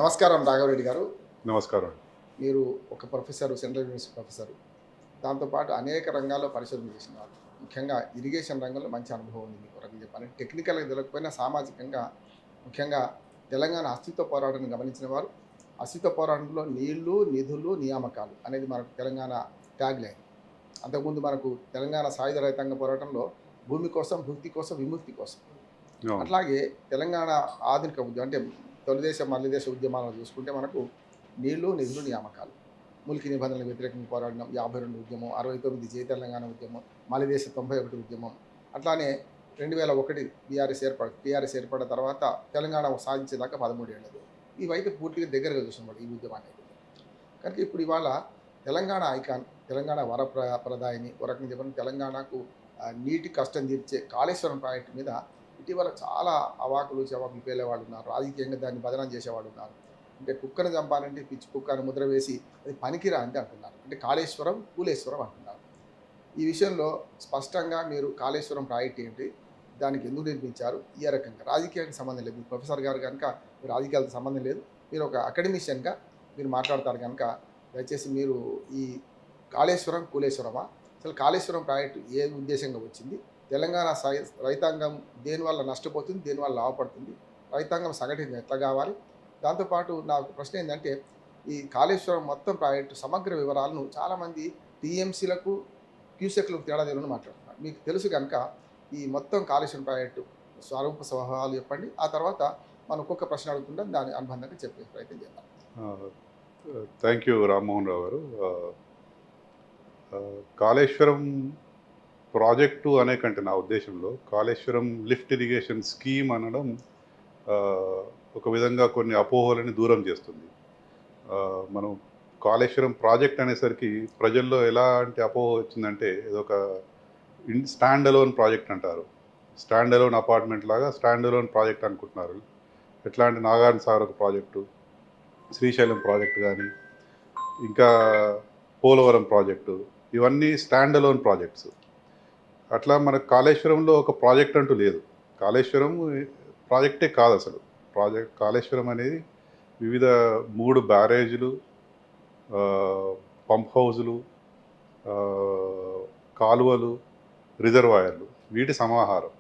నమస్కారం రాఘవరెడ్డి గారు. నమస్కారం. మీరు ఒక ప్రొఫెసరు, సెంట్రల్ యూనివర్సిటీ ప్రొఫెసరు. దాంతోపాటు అనేక రంగాల్లో పరిశోధన చేసినారు. ముఖ్యంగా ఇరిగేషన్ రంగంలో మంచి అనుభవం ఉంది మీకు. ఒక రకంగా చెప్పాలంటే టెక్నికల్‌గా తెలియకపోయినా సామాజికంగా ముఖ్యంగా తెలంగాణ అస్తిత్వ పోరాటాన్ని గమనించిన వారు. అస్తిత్వ పోరాటంలో నీళ్లు, నిధులు, నియామకాలు అనేది మనకు తెలంగాణ ట్యాగ్‌లైన్. అంతకుముందు మనకు తెలంగాణ సాయుధ రైతాంగ పోరాటంలో భూమి కోసం, భుక్తి కోసం, విముక్తి కోసం. అవును. అట్లాగే తెలంగాణ ఆధునిక ఉద్యమం అంటే తొలిదేశ మల్లిదేశ ఉద్యమాలను చూసుకుంటే మనకు నీళ్లు, నిధులు, నియామకాలు. మురికి నిబంధనలకు వ్యతిరేకంగా పోరాడినాం. 52 ఉద్యమం, 69 జై తెలంగాణ ఉద్యమం, మలిదేశ 91 ఉద్యమం. అట్లానే 2001 టీఆర్ఎస్ ఏర్పడిన తర్వాత తెలంగాణ సాధించేదాకా 13 ఏళ్ళది. ఇవైతే పూర్తిగా దగ్గరగా చూసినమాట ఈ ఉద్యమాన్ని. కనుక ఇప్పుడు ఇవాళ తెలంగాణ ఐకాన్, తెలంగాణ ప్రదాయిని ఒక రకంగా చెప్పిన తెలంగాణకు నీటి కష్టం తీర్చే కాళేశ్వరం ప్రాజెక్టు మీద ఇటీవల చాలా అవాకులు చవాకులు పేలేవాళ్ళు ఉన్నారు. రాజకీయంగా దాన్ని బదనాం చేసేవాళ్ళు ఉన్నారు. అంటే కుక్కను చంపాలంటే పిచ్చి కుక్క అని ముద్ర వేసి అది పనికిరా అంటే అంటున్నారు. అంటే కాళేశ్వరం, కూలేశ్వరం అంటున్నారు. ఈ విషయంలో స్పష్టంగా మీరు కాళేశ్వరం ప్రాజెక్ట్ ఏంటి, దానికి ఎందుకు నిర్మించారు, ఈ రకంగా రాజకీయానికి సంబంధం లేదు. ప్రొఫెసర్ గారు కనుక మీరు రాజకీయాలకు సంబంధం లేదు, మీరు ఒక అకాడమిషియన్గా మీరు మాట్లాడతారు కనుక దయచేసి మీరు ఈ కాళేశ్వరం, కూలేశ్వరమా, అసలు కాళేశ్వరం ప్రాజెక్టు ఏ ఉద్దేశంగా వచ్చింది, తెలంగాణ రైతాంగం దేనివల్ల నష్టపోతుంది, దేనివల్ల లాభపడుతుంది, రైతాంగం సంఘటన ఎట్లా కావాలి. దాంతోపాటు నాకు ప్రశ్న ఏంటంటే ఈ కాళేశ్వరం మొత్తం ప్రాజెక్టు సమగ్ర వివరాలను చాలామంది టీఎంసీలకు క్యూసెక్లకు తేడా తెలియని మాట్లాడుతున్నారు. మీకు తెలుసు కనుక ఈ మొత్తం కాళేశ్వరం ప్రాజెక్టు స్వరూప స్వభావాలు చెప్పండి. ఆ తర్వాత మనం ఒక్కొక్క ప్రశ్న అడుగుతుంటాం, దాని అనుబంధంగా చెప్పే ప్రయత్నం చేద్దాం. థ్యాంక్ యూ రామ్మోహన్ రావు గారు. కాళేశ్వరం ప్రాజెక్టు అనే కంటే నా ఉద్దేశంలో కాళేశ్వరం లిఫ్ట్ ఇరిగేషన్ స్కీమ్ అనడం ఆ, ఒక విధంగా కొన్ని అపోహలని దూరం చేస్తుంది. మనం కాళేశ్వరం ప్రాజెక్ట్ అనేసరికి ప్రజల్లో ఎలాంటి అపోహ వచ్చిందంటే ఇదొక స్టాండ్ అలోన్ ప్రాజెక్ట్ అంటారు. స్టాండ్ అలోన్ అపార్ట్మెంట్ లాగా స్టాండ్ అలోన్ ప్రాజెక్ట్ అనుకుంటున్నారు. ఎట్లా అంటే నాగార్జున సాగర్ ఒక ప్రాజెక్టు, శ్రీశైలం ప్రాజెక్టు కానీ, ఇంకా పోలవరం ప్రాజెక్టు, ఇవన్నీ స్టాండ్ అలోన్ ప్రాజెక్ట్స్. అట్లా మనకు కాళేశ్వరంలో ఒక ప్రాజెక్ట్ అంటూ లేదు. కాళేశ్వరం ప్రాజెక్టే కాదు అసలు. కాళేశ్వరం అనేది వివిధ 3 బ్యారేజీలు, పంప్ హౌజులు, కాలువలు, రిజర్వాయర్లు, వీటి సమాహారం.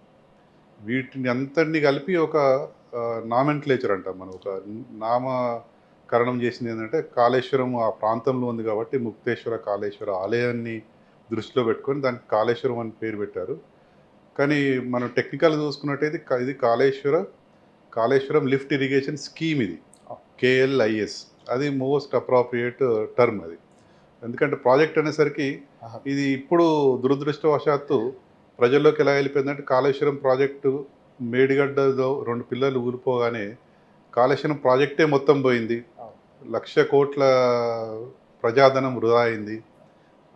వీటిని అంతటిని కలిపి ఒక నామెన్క్లేచర్ అంటాం మనం. ఒక నామకరణం చేసింది ఏంటంటే కాళేశ్వరం ఆ ప్రాంతంలో ఉంది కాబట్టి ముక్తేశ్వర కాళేశ్వర ఆలయాన్ని దృష్టిలో పెట్టుకొని దానికి కాళేశ్వరం అని పేరు పెట్టారు. కానీ మనం టెక్నికల్ చూసుకున్నట్టయితే ఇది కాళేశ్వరం లిఫ్ట్ ఇరిగేషన్ స్కీమ్, ఇది కేఎల్ఐఎస్. అది మోస్ట్ అప్రాప్రియేట్ టర్మ్ అది. ఎందుకంటే ప్రాజెక్ట్ అనేసరికి ఇది ఇప్పుడు దురదృష్టవశాత్తు ప్రజల్లోకి ఎలా వెళ్ళిపోయిందంటే కాళేశ్వరం ప్రాజెక్టు మేడిగడ్డలో 2 పిల్లలు ఊరిపోగానే కాళేశ్వరం ప్రాజెక్టే మొత్తం పోయింది, 1,00,000 కోట్ల ప్రజాధనం వృధా అయింది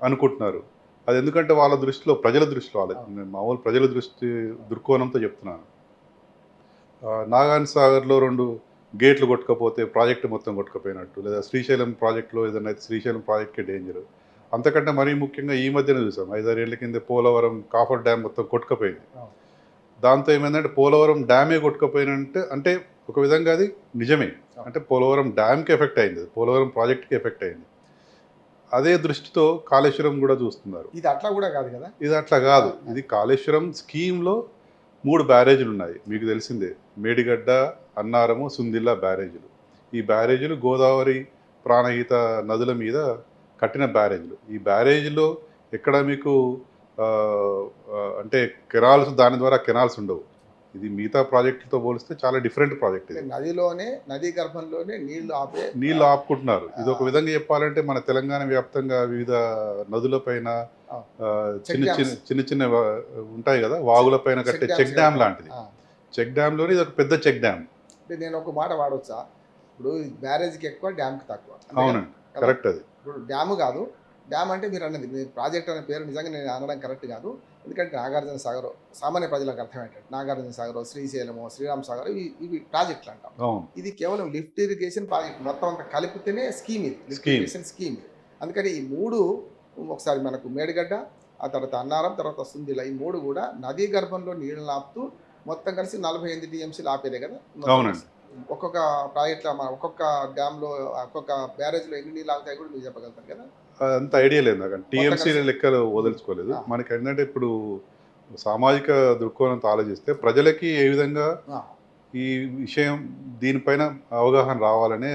అనుకుంటున్నారు. అది ఎందుకంటే వాళ్ళ దృష్టిలో, ప్రజల దృష్టిలో, నేను మామూలు ప్రజల దృక్కోణంతో చెప్తున్నాను. నాగార్జున సాగర్లో 2 గేట్లు కొట్టుకపోతే ప్రాజెక్టు మొత్తం కొట్టుకుపోయినట్టు, లేదా శ్రీశైలం ప్రాజెక్టులో ఏదైనా అయితే శ్రీశైలం ప్రాజెక్ట్కే డేంజర్. అంతకంటే మరీ ముఖ్యంగా ఈ మధ్యన చూసాం, 5-6 ఏళ్ల కింద పోలవరం కాఫర్ డ్యామ్ మొత్తం కొట్టుకుపోయింది. దాంతో ఏమైందంటే పోలవరం డ్యామే కొట్టుకుపోయినంటే అంటే ఒక విధంగా అది నిజమే. అంటే పోలవరం డ్యామ్కి ఎఫెక్ట్ అయింది, పోలవరం ప్రాజెక్ట్కి ఎఫెక్ట్ అయింది. అదే దృష్టితో కాళేశ్వరం కూడా చూస్తున్నారు. ఇది అట్లా కూడా కాదు కదా, ఇది అట్లా కాదు. ఇది కాళేశ్వరం స్కీమ్లో 3 బ్యారేజీలు ఉన్నాయి, మీకు తెలిసిందే. మేడిగడ్డ, అన్నారము, సుందిల్లా బ్యారేజీలు. ఈ బ్యారేజీలు గోదావరి, ప్రాణహిత నదుల మీద కట్టిన బ్యారేజీలు. ఈ బ్యారేజీలో ఎక్కడ మీకు అంటే కెనాల్స్, దాని ద్వారా కెనాల్స్ ఉండవు. ఇది మిగతా ప్రాజెక్టులతో పోలిస్తే చాలా డిఫరెంట్ ప్రాజెక్ట్. ఇది నదిలోనే, నదీ గర్భంలోనే నీళ్లు ఆపుకుంటున్నారు. ఇది ఒక విధంగా చెప్పాలంటే మన తెలంగాణ వ్యాప్తంగా వివిధ నదులపైన చిన్న చిన్న ఉంటాయి కదా, వాగుల పైన కట్టే చెక్ డ్యామ్ లాంటిది. చెక్ డ్యామ్లోనే ఇది ఒక పెద్ద చెక్ డ్యామ్. అంటే నేను ఒక మాట వాడవచ్చా, ఇప్పుడు బ్యారేజ్కి ఎక్కువ, డ్యామ్కి తక్కువ. అవునండి, కరెక్ట్. అది ఇప్పుడు డ్యాము కాదు, డ్యామ్ అంటే మీరు అన్నది, మీ ప్రాజెక్ట్ అనే పేరు నిజంగా నేను అనడం కరెక్ట్ కాదు. ఎందుకంటే నాగార్జున సాగర్ సామాన్య ప్రజలకు అర్థం ఏంటంటే నాగార్జున సాగర్, శ్రీశైలము, శ్రీరామ్ సాగర్, ఇవి ప్రాజెక్టులు అంటాం. ఇది కేవలం లిఫ్ట్ ఇరిగేషన్ ప్రాజెక్ట్ మొత్తం అంతా కలిపితేనే స్కీమ్, ఇది లిఫ్ట్ ఇరిగేషన్ స్కీమ్. అందుకని ఈ 3 ఒకసారి మనకు మేడిగడ్డ, ఆ తర్వాత అన్నారం, తర్వాత సుందిల, ఈ 3 కూడా నదీ గర్భంలో నీళ్ళని ఆపుతూ మొత్తం కలిసి 48 టీఎంసీలు ఆపేదే కదా. అవునండి. ఒక్కొక్క ప్రాజెక్ట్‌లో మన ఒక్కొక్క డ్యామ్‌లో ఒక్కొక్క బ్యారేజ్‌లో ఎన్ని నీళ్ళు ఆగుతాయో కూడా మీరు చెప్పగలుగుతారు కదా? అంత ఐడియా లేదు నాకు. మొత్తం టీఎంసీ కలిసి లెక్కలు వదలుచుకోలేదు. ఆ! మనకేంటంటే ఇప్పుడు సామాజిక దృక్కోణంతో ఆలోచిస్తే ప్రజలకి ఏ విధంగా ఆ! ఈ విషయం దీనిపైన అవగాహన రావాలనే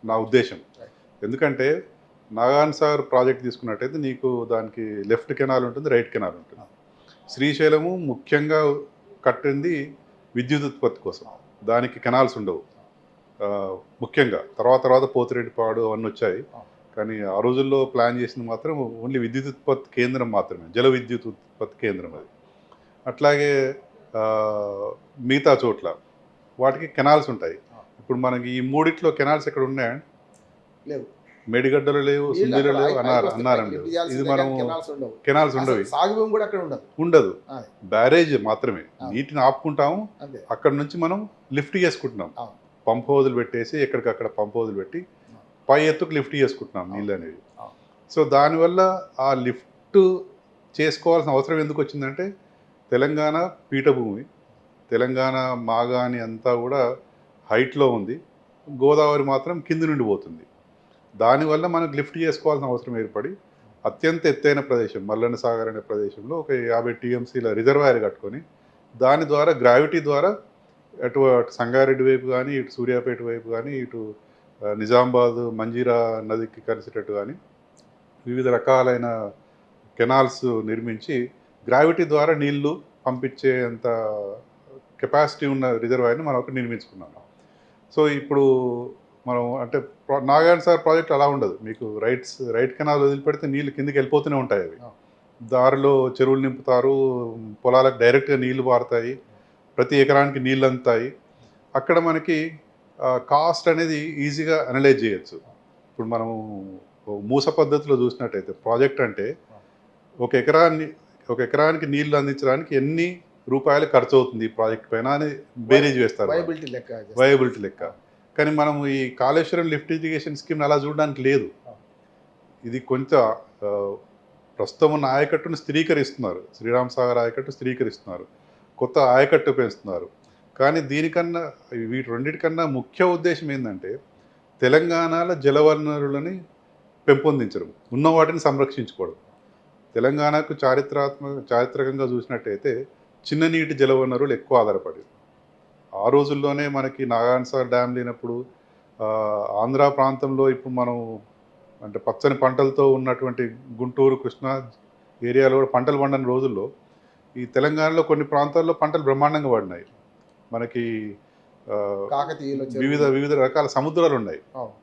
నా ఉద్దేశం. రైట్. ఎందుకంటే నాగార్జున సాగర్ ప్రాజెక్ట్ తీసుకున్నట్టయితే నీకు దానికి లెఫ్ట్ కెనాల్ ఉంటుంది, రైట్ కెనాల్ ఉంటుంది. ఆ! శ్రీశైలము ముఖ్యంగా కట్టింది విద్యుత్ ఉత్పత్తి కోసం. దానికి కెనాల్స్ ఉండవు. ముఖ్యంగా తర్వాత పోతిరెడ్డిపాడు అవన్నీ వచ్చాయి. ఆ! కానీ ఆ రోజుల్లో ప్లాన్ చేసింది మాత్రం ఓన్లీ విద్యుత్ ఉత్పత్తి కేంద్రం మాత్రమే. జల విద్యుత్ ఉత్పత్తి కేంద్రం అది. అట్లాగే మిగతా చోట్ల వాటికి కెనాల్స్ ఉంటాయి. ఆ! ఇప్పుడు మనకి ఈ మూడిట్లో కెనాల్స్ ఎక్కడ ఉన్నాయండి? లేవు. మేడిగడ్డలో లేవు, నీళ్ళు సుందిలో అక్కడ లేవు, పైకొస్తాయి. అన్నారం పైకి లేవు. లిఫ్ట్ ఇది చేయాల్సిందే మనం కానీ కెనాల్స్ ఉండవు. కెనాల్స్ అసలు ఉండవు. సాగు భూమి కూడా అక్కడ ఉండదు. ఉండదు. అది. బ్యారేజ్ మాత్రమే. ఆ! నీటిని ఆపుకుంటాము. అంతే. అక్కడ నుంచి మనం లిఫ్ట్ చేసుకుంటున్నాం. అవును. పంప్ హౌజులు పెట్టేసి ఎక్కడికక్కడ పంప్ హౌజులు పెట్టి ఆ! పై ఎత్తుకు లిఫ్ట్ చేసుకుంటున్నాం అవును. నీళ్ళు అనేవి. అవును. సో దానివల్ల ఆ లిఫ్ట్ చేసుకోవాల్సిన అవసరం ఎందుకు వచ్చిందంటే తెలంగాణ పీఠభూమి, తెలంగాణ మాగాణి అంతా కూడా హైట్లో ఉంది. గోదావరి మాత్రం కింది నుండి పోతుంది. దానివల్ల మనకు లిఫ్ట్ చేసుకోవాల్సిన అవసరం ఏర్పడి అత్యంత ఎత్తైన ప్రదేశం మల్లన్న సాగర్ అనే ప్రదేశంలో ఒక 50 టీఎంసీల రిజర్వాయర్ కట్టుకొని దాని ద్వారా గ్రావిటీ ద్వారా అటు సంగారెడ్డి వైపు కానీ, ఇటు సూర్యాపేట వైపు కానీ, ఇటు నిజామాబాద్ మంజీరా నదికి కలిసేటట్టు కానీ వివిధ రకాలైన కెనాల్స్ నిర్మించి గ్రావిటీ ద్వారా నీళ్లు పంపించేంత కెపాసిటీ ఉన్న రిజర్వాయర్ని మనం ఒకటి నిర్మించుకున్నాం. సో ఇప్పుడు మనం అంటే నాగార్జున సాగర్ ప్రాజెక్ట్ అలా ఉండదు. మీకు రైట్ కెనాల్ వదిలిపెడితే నీళ్లు కిందకి వెళ్ళిపోతూనే ఉంటాయి అవి. దారిలో చెరువులు నింపుతారు, పొలాలకు డైరెక్ట్గా నీళ్లు పారుతాయి, ప్రతి ఎకరానికి నీళ్ళు అందుతాయి. అక్కడ మనకి కాస్ట్ అనేది ఈజీగా అనలైజ్ చేయొచ్చు. ఇప్పుడు మనం మూస పద్ధతిలో చూసినట్టయితే ప్రాజెక్ట్ అంటే ఒక ఎకరానికి నీళ్లు అందించడానికి ఎన్ని రూపాయలు ఖర్చు అవుతుంది ఈ ప్రాజెక్ట్ పైన అని బేరీజ్ వేస్తారు. వైబిలిటీ లెక్క చేస్తారు. వయబిలిటీ లెక్క. కానీ మనం ఈ కాళేశ్వరం లిఫ్ట్ ఇరిగేషన్ స్కీమ్ అలా చూడడానికి లేదు. ఇది కొంత ప్రస్తుతం ఉన్న ఆయకట్టును స్థిరీకరిస్తున్నారు. శ్రీరామ్ సాగర్ ఆయకట్టు స్థిరీకరిస్తున్నారు, కొత్త ఆయకట్టు పెంచుతున్నారు. కానీ దీనికన్నా వీటి రెండింటికన్నా ముఖ్య ఉద్దేశం ఏంటంటే తెలంగాణలో జలవనరులని పెంపొందించడం, ఉన్న వాటిని సంరక్షించుకోవడం. తెలంగాణకు చారిత్రకంగా చూసినట్టయితే చిన్న నీటి జలవనరులు ఎక్కువ ఆధారపడేవి. ఆ రోజుల్లోనే మనకి నాగార్జున సాగర్ డ్యామ్ లేనప్పుడు ఆంధ్ర ప్రాంతంలో ఇప్పుడు మనం అంటే పచ్చని పంటలతో ఉన్నటువంటి గుంటూరు, కృష్ణా ఏరియాలో కూడా పంటలు పండని రోజుల్లో ఈ తెలంగాణలో కొన్ని ప్రాంతాల్లో పంటలు బ్రహ్మాండంగా పడినాయి. మనకి కాకతీయుల వివిధ రకాల సముద్రాలు ఉన్నాయి. అవును.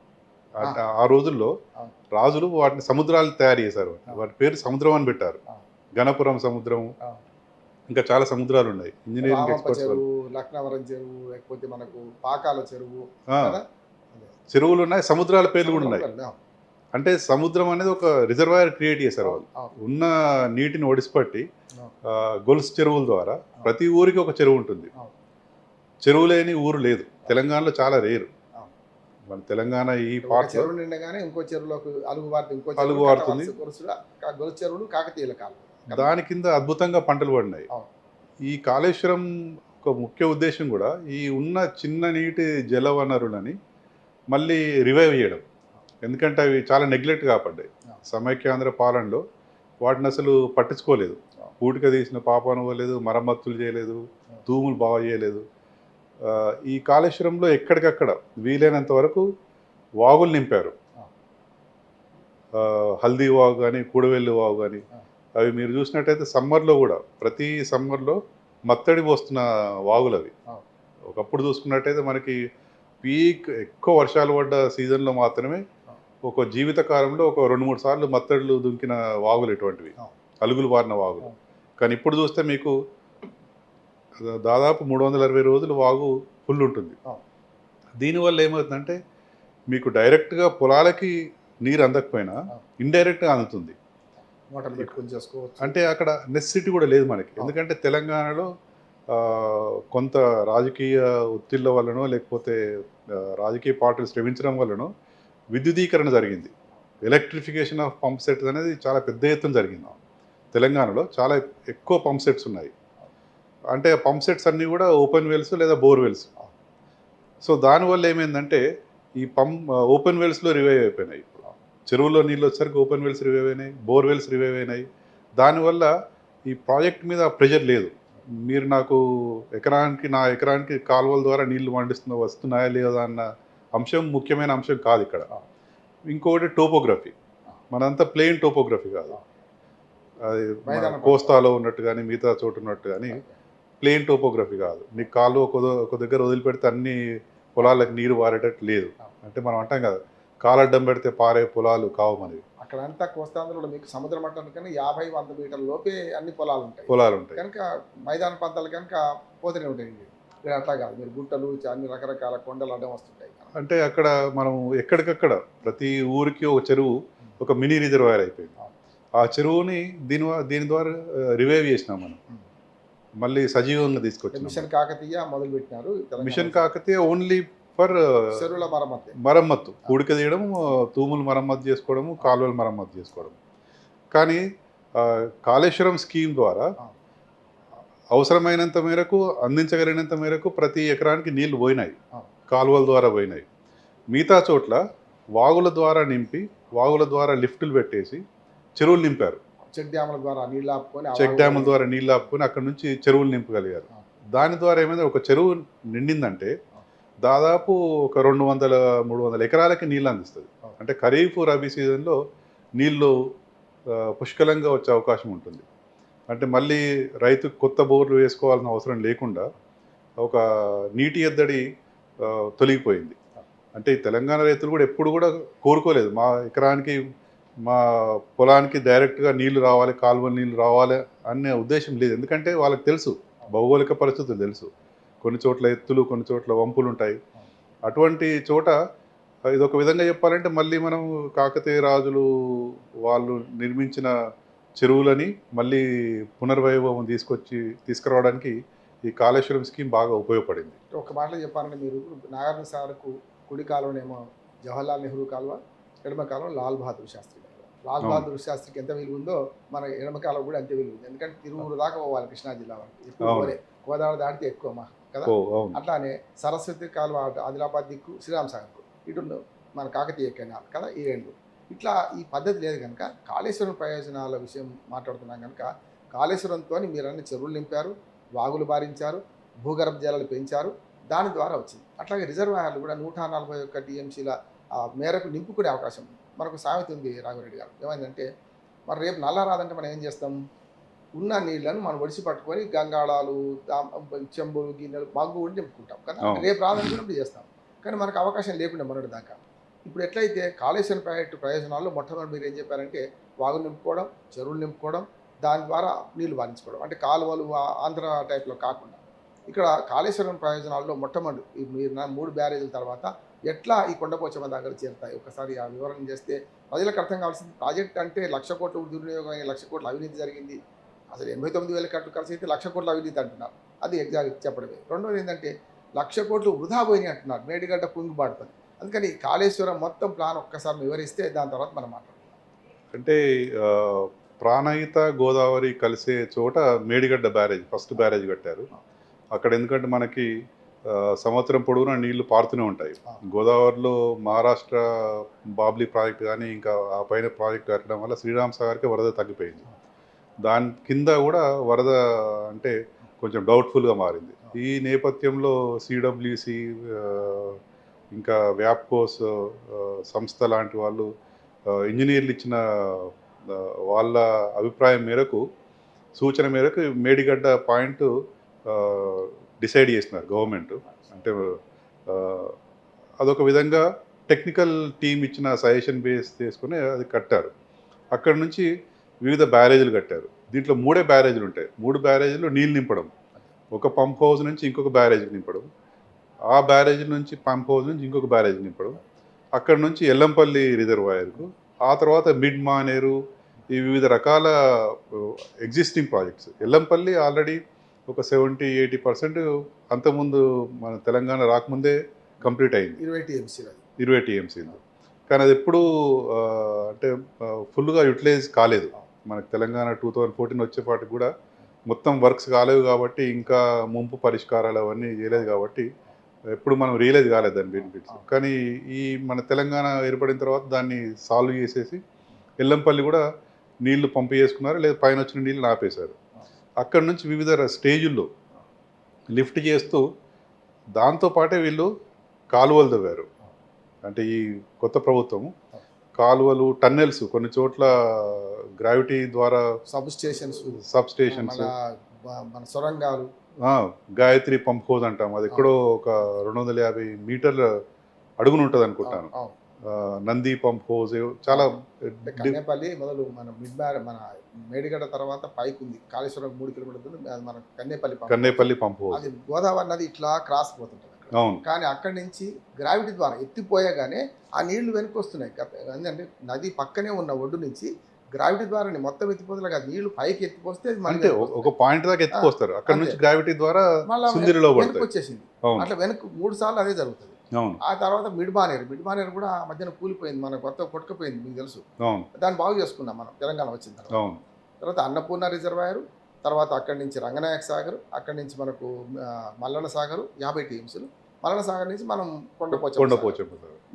ఆ రోజుల్లో అవును. రాజులు వాటిని సముద్రాలు తయారు చేశారు. వాటి పేరు సముద్రం అని పెట్టారు. అవును. గణపురం సముద్రం, అవును. ఇంకా చాలా సముద్రాలు ఉన్నాయి. ఇంజనీరింగ్ రామప్ప ఎక్స్పర్ట్స్ చెరువు, లక్నవరం చెరువు, లేకపోతే మనకు పాకాల చెరువు ఆ, కదా? అదే. చెరువులు ఉన్నాయి, సముద్రాల పేర్లు కూడా ఉన్నాయి. సముద్రం. అంటే సముద్రం అనేది ఒక రిజర్వాయర్ క్రియేట్ చేశారు వాళ్ళు. అవును. ఉన్న నీటిని ఒడిసిపట్టి అవును. గొలుసు చెరువుల ద్వారా ప్రతి ఊరికి ఒక చెరువు ఉంటుంది. అవును. చెరువు లేని ఊరు లేదు. తెలంగాణలో చాలా రేరు. అవును. మన తెలంగాణ ఈ ఒక పార్ట్లో చెరువు నిండగానే ఇంకో చెరువులోకి అలుగు పారుతుంది. ఇంకో అలుగు పారుతుంది. గొలుసు చెరువులు కాకతీయుల కాలం. దాని కింద అద్భుతంగా పంటలు పడినాయి. అవును. ఈ కాళేశ్వరం ఒక ముఖ్య ఉద్దేశం కూడా ఈ ఉన్న చిన్న నీటి జల వనరులని మళ్ళీ రివైవ్ చేయడం. ఎందుకంటే అవి చాలా నెగ్లెక్ట్ కాపడ్డాయి. సమైక్యాంధ్ర పాలనలో వాటిని అసలు పట్టించుకోలేదు. పూటిక తీసిన పాప అనుకోలేదు, మరమ్మతులు చేయలేదు, తూములు బాగా చేయలేదు. ఈ కాళేశ్వరంలో ఎక్కడికక్కడ వీలైనంత వరకు వాగులు నింపారు. హల్దీ వాగు కానీ, కూడవెల్లి వాగు కానీ, అవి మీరు చూసినట్టయితే సమ్మర్లో కూడా ప్రతి సమ్మర్లో మత్తడి పోస్తున్న వాగులు అవి. ఒకప్పుడు చూసుకున్నట్టయితే మనకి పీక్ ఎక్కువ వర్షాలు పడ్డ సీజన్లో మాత్రమే ఒక జీవితకాలంలో ఒక 2-3 సార్లు మత్తడులు దుంకిన వాగులు ఇటువంటివి, అలుగులు బారిన వాగులు. కానీ ఇప్పుడు చూస్తే మీకు దాదాపు 360 రోజులు వాగు ఫుల్ ఉంటుంది. దీనివల్ల ఏమవుతుందంటే మీకు డైరెక్ట్గా పొలాలకి నీరు అందకపోయినా ఇండైరెక్ట్గా అందుతుంది. అంటే అక్కడ నెసెసిటీ కూడా లేదు మనకి. ఎందుకంటే తెలంగాణలో కొంత రాజకీయ ఒత్తిళ్ల వల్లనో లేకపోతే రాజకీయ పార్టీలు శ్రమించడం వల్లనో విద్యుదీకరణ జరిగింది. ఎలక్ట్రిఫికేషన్ ఆఫ్ పంప్ సెట్స్ అనేది చాలా పెద్ద ఎత్తున జరిగింది. తెలంగాణలో చాలా ఎక్కువ పంప్ సెట్స్ ఉన్నాయి. అంటే పంప్ సెట్స్ అన్నీ కూడా ఓపెన్ వెల్స్ లేదా బోర్ వెల్స్. సో దానివల్ల ఏమైందంటే ఈ ఓపెన్ వెల్స్లో రివైవ్ అయిపోయినాయి. ఇప్పుడు చెరువులో నీళ్ళు వచ్చేసరికి ఓపెన్ వెల్స్ రివైవ్ అయినాయి, బోర్వెల్స్ రివైవ్ అయినాయి. దానివల్ల ఈ ప్రాజెక్ట్ మీద ప్రెషర్ లేదు. మీరు నాకు నా ఎకరానికి కాలువల ద్వారా నీళ్లు వస్తున్నాయా లేదా అన్న అంశం ముఖ్యమైన అంశం కాదు ఇక్కడ. ఇంకొకటి టోపోగ్రఫీ. మనంతా ప్లెయిన్ టోపోగ్రఫీ కాదు. అది కోస్తాలో ఉన్నట్టు కానీ మిగతా చోటు ఉన్నట్టు కానీ ప్లెయిన్ టోపోగ్రఫీ కాదు. నీకు కాలువ ఒక దగ్గర వదిలిపెడితే అన్ని పొలాలకు నీరు పారేటట్టు లేదు. అంటే మనం అంటాం కదా, కాలడ్డం పెడితే పారే పొలాలు కావు మనవి. అక్కడంతా కోస్తాంధ్రలో మీకు సముద్ర మట్టం కన్నా 50-100 మీటర్ల లోపే అన్ని పొలాలు ఉంటాయి కనుక మైదాన ప్రాంతాలు కనుక పోతూనే ఉంటాయి. మీరు అట్లా కాదు, మీరు గుట్టలు అన్ని రకరకాల కొండలు అడ్డం వస్తుంటాయి. అంటే అక్కడ మనం ఎక్కడికక్కడ ప్రతి ఊరికి ఒక చెరువు ఒక మినీ రిజర్వాయర్ అయిపోయింది. ఆ చెరువుని దీని ద్వారా రివైవ్ చేసినాం మనం, మళ్ళీ సజీవంగా తీసుకొచ్చాం. మిషన్ కాకతీయ మొదలు పెట్టినారు. మిషన్ కాకతీయ ఓన్లీ ఫర్ చెరువుల మరమ్మత్తు, పూడిక తీయడం, తూములు మరమ్మతు చేసుకోవడము, కాలువలు మరమ్మతు చేసుకోవడం. కానీ కాళేశ్వరం స్కీమ్ ద్వారా అవసరమైనంత మేరకు, అందించగలిగినంత మేరకు ప్రతి ఎకరానికి నీళ్లు పోయినాయి, కాలువల ద్వారా పోయినాయి. మిగతా చోట్ల వాగుల ద్వారా నింపి, వాగుల ద్వారా లిఫ్టులు పెట్టేసి చెరువులు నింపారు. చెక్ డ్యాముల ద్వారా నీళ్ళు ఆపుకొని అక్కడ నుంచి చెరువులు నింపగలిగారు. దాని ద్వారా ఏమైంది, ఒక చెరువు నిండిందంటే దాదాపు ఒక 200-300 ఎకరాలకి నీళ్ళు అందిస్తుంది. అంటే ఖరీఫ్ రబీ సీజన్లో నీళ్ళు పుష్కలంగా వచ్చే అవకాశం ఉంటుంది. అంటే మళ్ళీ రైతు కొత్త బోర్లు వేసుకోవాల్సిన అవసరం లేకుండా ఒక నీటి ఎద్దడి తొలగిపోయింది. అంటే ఈ తెలంగాణ రైతులు కూడా ఎప్పుడు కూడా కోరుకోలేదు మా ఎకరానికి, మా పొలానికి డైరెక్ట్గా నీళ్లు రావాలి, కాలువ నీళ్ళు రావాలి అనే ఉద్దేశం లేదు. ఎందుకంటే వాళ్ళకి తెలుసు, భౌగోళిక పరిస్థితులు తెలుసు. కొన్ని చోట్ల ఎత్తులు, కొన్ని చోట్ల వంపులు ఉంటాయి. అటువంటి చోట ఇదొక విధంగా చెప్పాలంటే మళ్ళీ మనం కాకతీయ రాజులు వాళ్ళు నిర్మించిన చెరువులని మళ్ళీ పునర్వైభవం తీసుకురావడానికి ఈ కాళేశ్వరం స్కీమ్ బాగా ఉపయోగపడింది. ఒక మాటలో చెప్పాలంటే మీరు నాగార్జున సాగర్కు కుడి కాలువనేమో జవహర్లాల్ నెహ్రూ కాలువ, ఎడమ కాలువ లాల్ బహదూర్ శాస్త్రి కాలువ. లాల్ బహదూర్ శాస్త్రికి ఎంత విలువ ఉందో మన ఎడమ కాలువ కూడా అంతే విలువ ఉంది. ఎందుకంటే తిరువురు దాకా పోవాలి కృష్ణా జిల్లా వరకు, ఎక్కువ గోదావరి దాటితే ఎక్కువ కదా. అట్లానే సరస్వతి కాలువ ఆదిలాబాద్ దిక్కు, శ్రీరామ్ సాగర్కు, ఇటు మన కాకతీయ కెనాల్ కదా, ఈ రెండు. ఇట్లా ఈ పద్ధతి లేదు కనుక కాళేశ్వరం ప్రయోజనాల విషయం మాట్లాడుతున్నాం కనుక కాళేశ్వరంతో మీరు అన్ని చెరువులు నింపారు, వాగులు బారించారు, భూగర్భ జలాలు పెంచారు, దాని ద్వారా వచ్చింది. అట్లాగే రిజర్వాయర్లు కూడా 141 టీఎంసీల మేరకు నింపుకునే అవకాశం ఉంది. మనకు సామెత ఉంది రాఘవరెడ్డి గారు, ఏమైందంటే మరి రేపు నల్ల రాదంటే మనం ఏం చేస్తాం, ఉన్న నీళ్లను మనం ఒడిసి పట్టుకొని గంగాళాలు, చెంబులు, గిన్నెలు మగ్గు ఉండి నింపుకుంటాం కదా. రేపు రాదనుకున్నప్పుడు చేస్తాం. కానీ మనకు అవకాశం లేకుండా మొన్నటి దాకా. ఇప్పుడు ఎట్లయితే కాళేశ్వరం ప్రాజెక్టు ప్రయోజనాల్లో మొట్టమొదటి మీరు ఏం చెప్పారంటే వాగులు నింపుకోవడం, చెరువులు నింపుకోవడం, దాని ద్వారా నీళ్లు వారించుకోవడం, అంటే కాలువలు ఆంధ్ర టైప్లో కాకుండా. ఇక్కడ కాళేశ్వరం ప్రయోజనాల్లో మొట్టమొదటి మీరు 3 బ్యారేజీల తర్వాత ఎట్లా ఈ కొండపోచమ్మ దగ్గర చేరుతాయి ఒకసారి ఆ వివరణ చేస్తే ప్రజలకు అర్థం కావాల్సింది. ప్రాజెక్ట్ అంటే 1,00,000 కోట్లు దుర్వినియోగం, 1,00,000 కోట్ల అవినీతి జరిగింది. అసలు 89,000 కోట్లు ఖర్చు అయితే 1,00,000 కోట్ల అవినీతి అంటున్నారు, అది ఎగ్జాక్ట్ చెప్పడమే. రెండోది ఏంటంటే 1,00,000 కోట్లు వృధా పోయినాయి అంటున్నారు, మేడిగడ్డ కుంగిబాడుతుంది. అందుకని కాళేశ్వరం మొత్తం ప్లాన్ ఒక్కసారి వివరిస్తే దాని తర్వాత మనం మాట్లాడతాం. అంటే ప్రాణహిత గోదావరి కలిసే చోట మేడిగడ్డ బ్యారేజ్ ఫస్ట్ బ్యారేజ్ కట్టారు. అక్కడ ఎందుకంటే మనకి సంవత్సరం పొడవునా నీళ్లు పారుతూనే ఉంటాయి. గోదావరిలో మహారాష్ట్ర బాబ్లీ ప్రాజెక్ట్ కానీ ఇంకా ఆ పైన ప్రాజెక్ట్ కట్టడం వల్ల శ్రీరామ్ సాగర్కి వరద తగ్గిపోయింది. దాని కింద కూడా వరద అంటే కొంచెం డౌట్ఫుల్గా మారింది. ఈ నేపథ్యంలో సిడబ్ల్యూసి ఇంకా వ్యాప్కోస్ సంస్థ లాంటి వాళ్ళు ఇంజనీర్లు ఇచ్చిన వాళ్ళ అభిప్రాయం మేరకు, సూచన మేరకు మేడిగడ్డ పాయింట్ డిసైడ్ చేసినారు గవర్నమెంట్. అంటే అదొక విధంగా టెక్నికల్ టీమ్ ఇచ్చిన సజెషన్ బేస్ చేసుకుని అది కట్టారు. అక్కడ నుంచి వివిధ బ్యారేజీలు కట్టారు. దీంట్లో 3 బ్యారేజీలు ఉంటాయి. 3 బ్యారేజీలు నీళ్ళు నింపడం, ఒక పంప్ హౌస్ నుంచి ఇంకొక బ్యారేజీకి నింపడం, ఆ బ్యారేజీ నుంచి పంప్ హౌస్ నుంచి ఇంకొక బ్యారేజీ నింపడం, అక్కడ నుంచి ఎల్లంపల్లి రిజర్వాయర్కు, ఆ తర్వాత మిడ్ మానేరు, ఈ వివిధ రకాల ఎగ్జిస్టింగ్ ప్రాజెక్ట్స్. ఎల్లంపల్లి ఆల్రెడీ ఒక 70-80% అంతకుముందు మన తెలంగాణ రాకముందే కంప్లీట్ అయింది, 20 టీఎంసీలు. కానీ అది ఎప్పుడు అంటే ఫుల్గా యూటిలైజ్ కాలేదు. మనకు తెలంగాణ 2014 వచ్చేపాటికి కూడా మొత్తం వర్క్స్ కాలేవు కాబట్టి, ఇంకా ముంపు పరిష్కారాలు అవన్నీ చేయలేదు కాబట్టి ఎప్పుడు మనం రియలైజ్ కాలేదు దాని బెనిఫిట్స్. కానీ ఈ మన తెలంగాణ ఏర్పడిన తర్వాత దాన్ని సాల్వ్ చేసేసి ఎల్లంపల్లి కూడా నీళ్లు పంపు చేసుకున్నారు, లేదా పైన వచ్చిన నీళ్ళు ఆపేశారు. అక్కడ నుంచి వివిధ స్టేజుల్లో లిఫ్ట్ చేస్తూ దాంతోపాటే వీళ్ళు కాలువలు తవ్వారు. అంటే ఈ కొత్త ప్రభుత్వం కాలువలు, టన్నెల్స్, కొన్ని చోట్ల గ్రావిటీ ద్వారా సబ్ స్టేషన్స్, మన సొరంగాలు, గాయత్రి పంప్ హౌస్ అంటాం, అది ఎక్కడో ఒక 250 మీటర్ల అడుగును ఉంటుంది అనుకుంటాను. నంది పంప్ హౌస్ చాలా కన్నేపల్లి మొదలు మన మన మేడిగడ్డ తర్వాత పైకి ఉంది, కాళేశ్వరం 3 కిలోమీటర్లు మన కన్నేపల్లి పంప్ హౌస్. అది గోదావరి నది ఇట్లా క్రాస్ పోతుంటుంది. అవును. కానీ అక్కడి నుంచి గ్రావిటీ ద్వారా ఎత్తిపోయగానే ఆ నీళ్లు వెనక్కి వస్తున్నాయి. ఎందుకంటే నది పక్కనే ఉన్న ఒడ్డు నుంచి గ్రావిటీ ద్వారా మొత్తం ఎత్తిపోతే నీళ్లు పైకి ఎత్తిపోస్తే అంటే ఒక పాయింట్ దాకా ఎత్తిపోస్తారు, అక్కడ నుంచి గ్రావిటీ ద్వారా వెనక్కి వచ్చేసింది. అట్లా వెనక్కి 3 సార్లు అదే జరుగుతుంది. ఆ తర్వాత మిడ్బానేరు కూడా మధ్యన కూలిపోయింది, మన కొత్త కొట్టుకుపోయింది, మీకు తెలుసు. దాన్ని బాగు చేసుకున్నాం మనం తెలంగాణ వచ్చిన తర్వాత అన్నపూర్ణ రిజర్వాయర్, తర్వాత అక్కడి నుంచి రంగనాయక సాగర్, అక్కడి నుంచి మనకు మల్లన సాగర్ 50 టీఎంసీలు, మల్లన సాగర్ నుంచి మనం కొండపోచం,